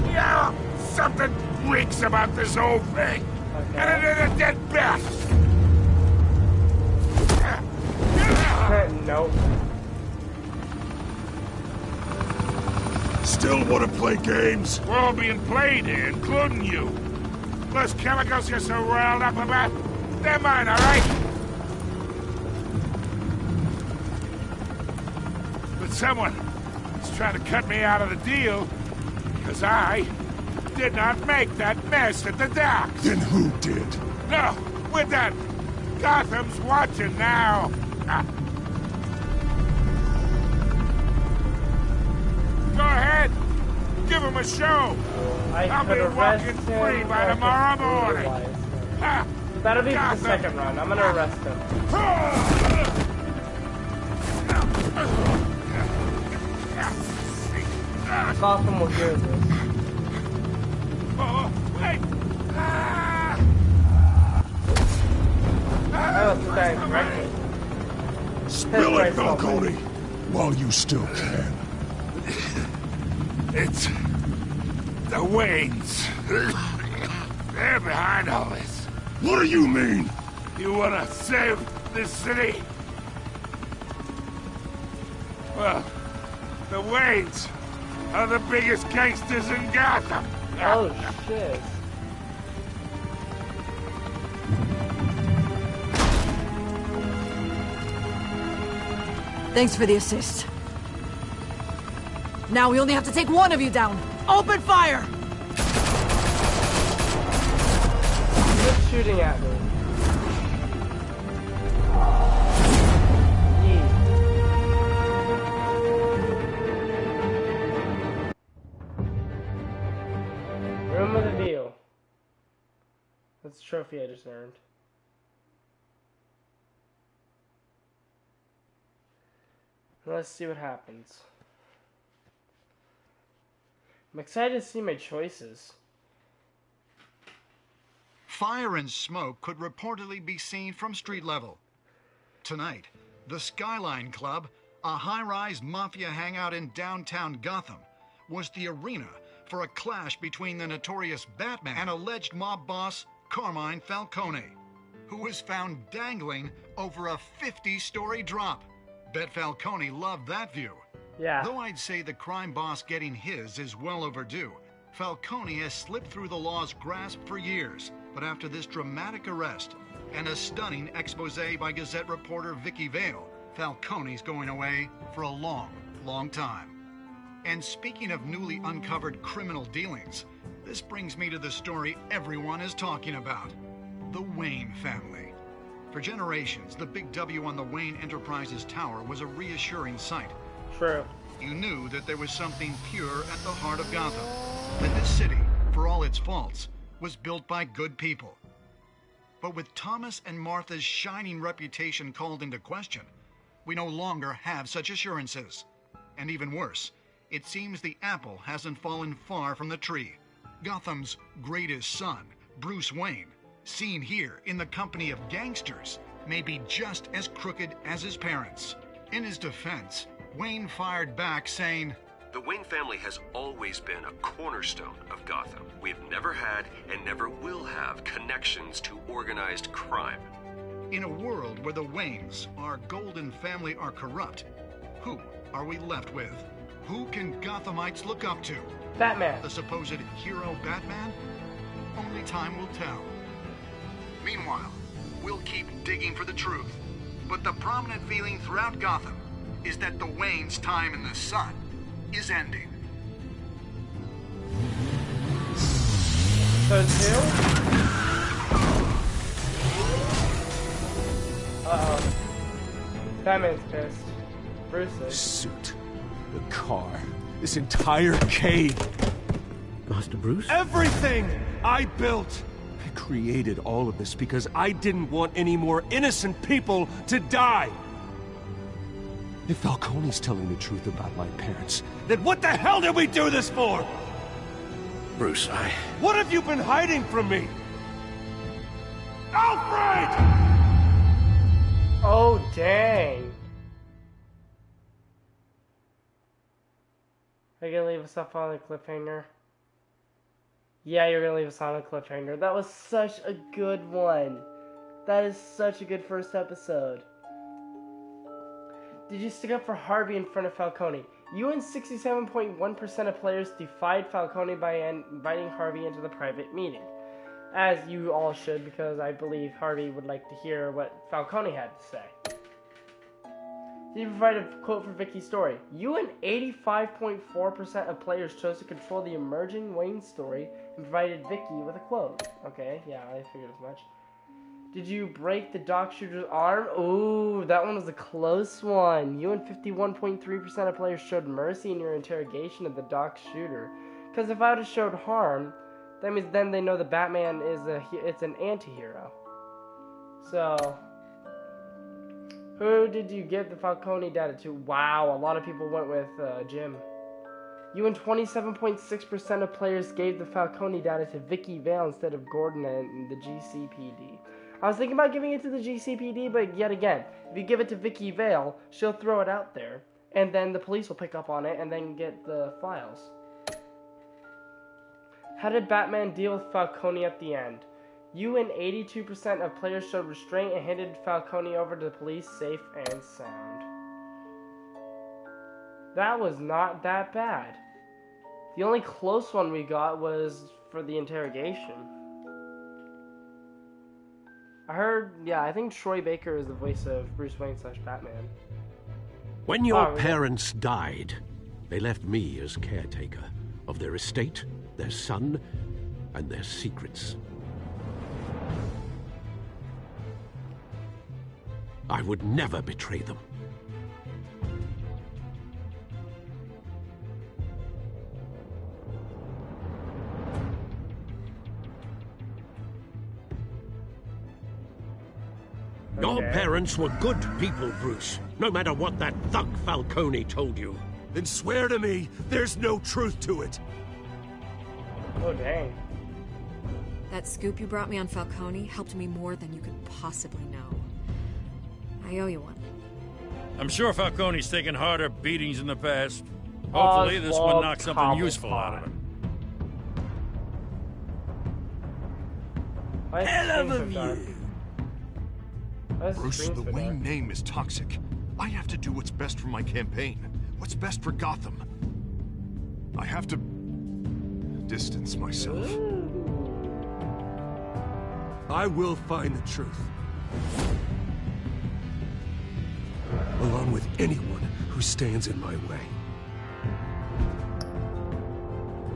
Yeah, something reeks about this whole thing.
Okay.
And it is a dead bat.
Nope.
Still want to play games?
We're all being played here, including you. Those chemicals you're so riled up about, they're mine, all right? But someone is trying to cut me out of the deal because I did not make that mess at the docks.
Then who did?
No, we're done. Gotham's watching now. Go ahead. Give him a show. I'll be walking free by tomorrow morning.
That'll be the second run. I'm gonna arrest him. Gotham will hear this.
Oh, wait!
I was dying correctly.
Spill it, Falcone, while you still can.
It's the Waynes. They're behind all this.
What do you mean?
You wanna save this city? Well, the Waynes are the biggest gangsters in Gotham.
Oh, shit.
Thanks for the assist. Now we only have to take one of you down. Open fire!
Quit shooting at me. Room of the deal. That's the trophy I just earned. Let's see what happens. I'm excited to see my choices.
Fire and smoke could reportedly be seen from street level. Tonight, the Skyline Club, a high-rise mafia hangout in downtown Gotham, was the arena for a clash between the notorious Batman and alleged mob boss Carmine Falcone, who was found dangling over a 50-story drop. Bet Falcone loved that view.
Yeah.
Though I'd say the crime boss getting his is well overdue, Falcone has slipped through the law's grasp for years. But after this dramatic arrest and a stunning expose by Gazette reporter Vicky Vale, Falcone's going away for a long, long time. And speaking of newly uncovered criminal dealings, this brings me to the story everyone is talking about: the Wayne family. For generations, the big W on the Wayne Enterprises tower was a reassuring sight.
True.
You knew that there was something pure at the heart of Gotham. That this city, for all its faults, was built by good people. But with Thomas and Martha's shining reputation called into question, we no longer have such assurances. And even worse, it seems the apple hasn't fallen far from the tree. Gotham's greatest son, Bruce Wayne, seen here in the company of gangsters, may be just as crooked as his parents. In his defense, Wayne fired back saying,
"The Wayne family has always been a cornerstone of Gotham. We've never had and never will have connections to organized crime."
In a world where the Waynes, our golden family, are corrupt, who are we left with? Who can Gothamites look up to?
Batman.
The supposed hero Batman? Only time will tell. Meanwhile, we'll keep digging for the truth. But the prominent feeling throughout Gotham is that the Waynes' time in the sun is ending.
So two? Uh-oh. Batman's pissed. Bruce is.
The suit, the car, this entire cave.
Master Bruce?
Everything I built! I created all of this because I didn't want any more innocent people to die. If Falcone's telling the truth about my parents, then what the hell did we do this for?
Bruce,
What have you been hiding from me? Alfred!
Oh, dang. Are you gonna leave us up on a cliffhanger? Yeah, you're gonna leave us on a cliffhanger. That was such a good one. That is such a good first episode. Did you stick up for Harvey in front of Falcone? You and 67.1% of players defied Falcone by inviting Harvey into the private meeting. As you all should, because I believe Harvey would like to hear what Falcone had to say. Did you provide a quote for Vicky's story? You and 85.4% of players chose to control the emerging Wayne story and provided Vicky with a quote. Okay, yeah, I figured as much. Did you break the dock shooter's arm? Ooh, that one was a close one. You and 51.3% of players showed mercy in your interrogation of the dock shooter. Because if I would have showed harm, that means then they know the Batman is an anti-hero. So, who did you give the Falcone data to? Wow, a lot of people went with Jim. You and 27.6% of players gave the Falcone data to Vicky Vale instead of Gordon and the GCPD. I was thinking about giving it to the GCPD, but yet again, if you give it to Vicky Vale, she'll throw it out there, and then the police will pick up on it and then get the files. How did Batman deal with Falcone at the end? You and 82% of players showed restraint and handed Falcone over to the police safe and sound. That was not that bad. The only close one we got was for the interrogation. I think Troy Baker is the voice of Bruce Wayne / Batman.
When your parents died, they left me as caretaker of their estate, their son, and their secrets. I would never betray them. Your parents were good people, Bruce, no matter what that thug Falcone told you.
Then swear to me there's no truth to it.
Oh, dang.
That scoop you brought me on Falcone helped me more than you could possibly know. I owe you one.
I'm sure Falcone's taken harder beatings in the past. Hopefully this one knocks something useful out of him.
Hell of a view!
Bruce, the Wayne name is toxic. I have to do what's best for my campaign. What's best for Gotham. I have to distance myself.
I will find the truth. Along with anyone who stands in my way.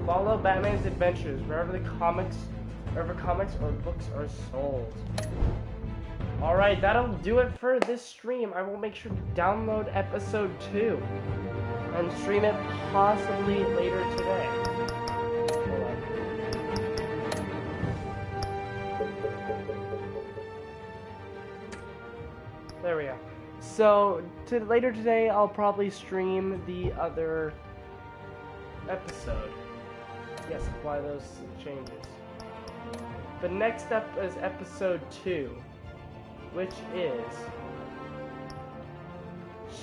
Follow Batman's adventures wherever comics or books are sold. Alright, that'll do it for this stream. I will make sure to download episode 2 and stream it possibly later today. There we go. So, later today, I'll probably stream the other episode. Yes, apply those changes. But next up is episode 2, which is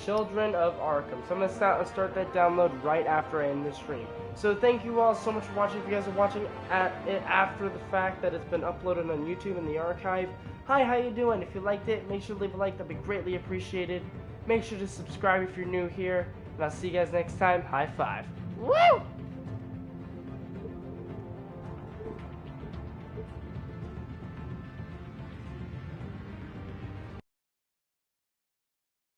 Children of Arkham. So I'm going to start that download right after I end the stream. So thank you all so much for watching. If you guys are watching it after the fact that it's been uploaded on YouTube in the archive, hi, how you doing? If you liked it, make sure to leave a like. That'd be greatly appreciated. Make sure to subscribe if you're new here. And I'll see you guys next time. High five. Woo!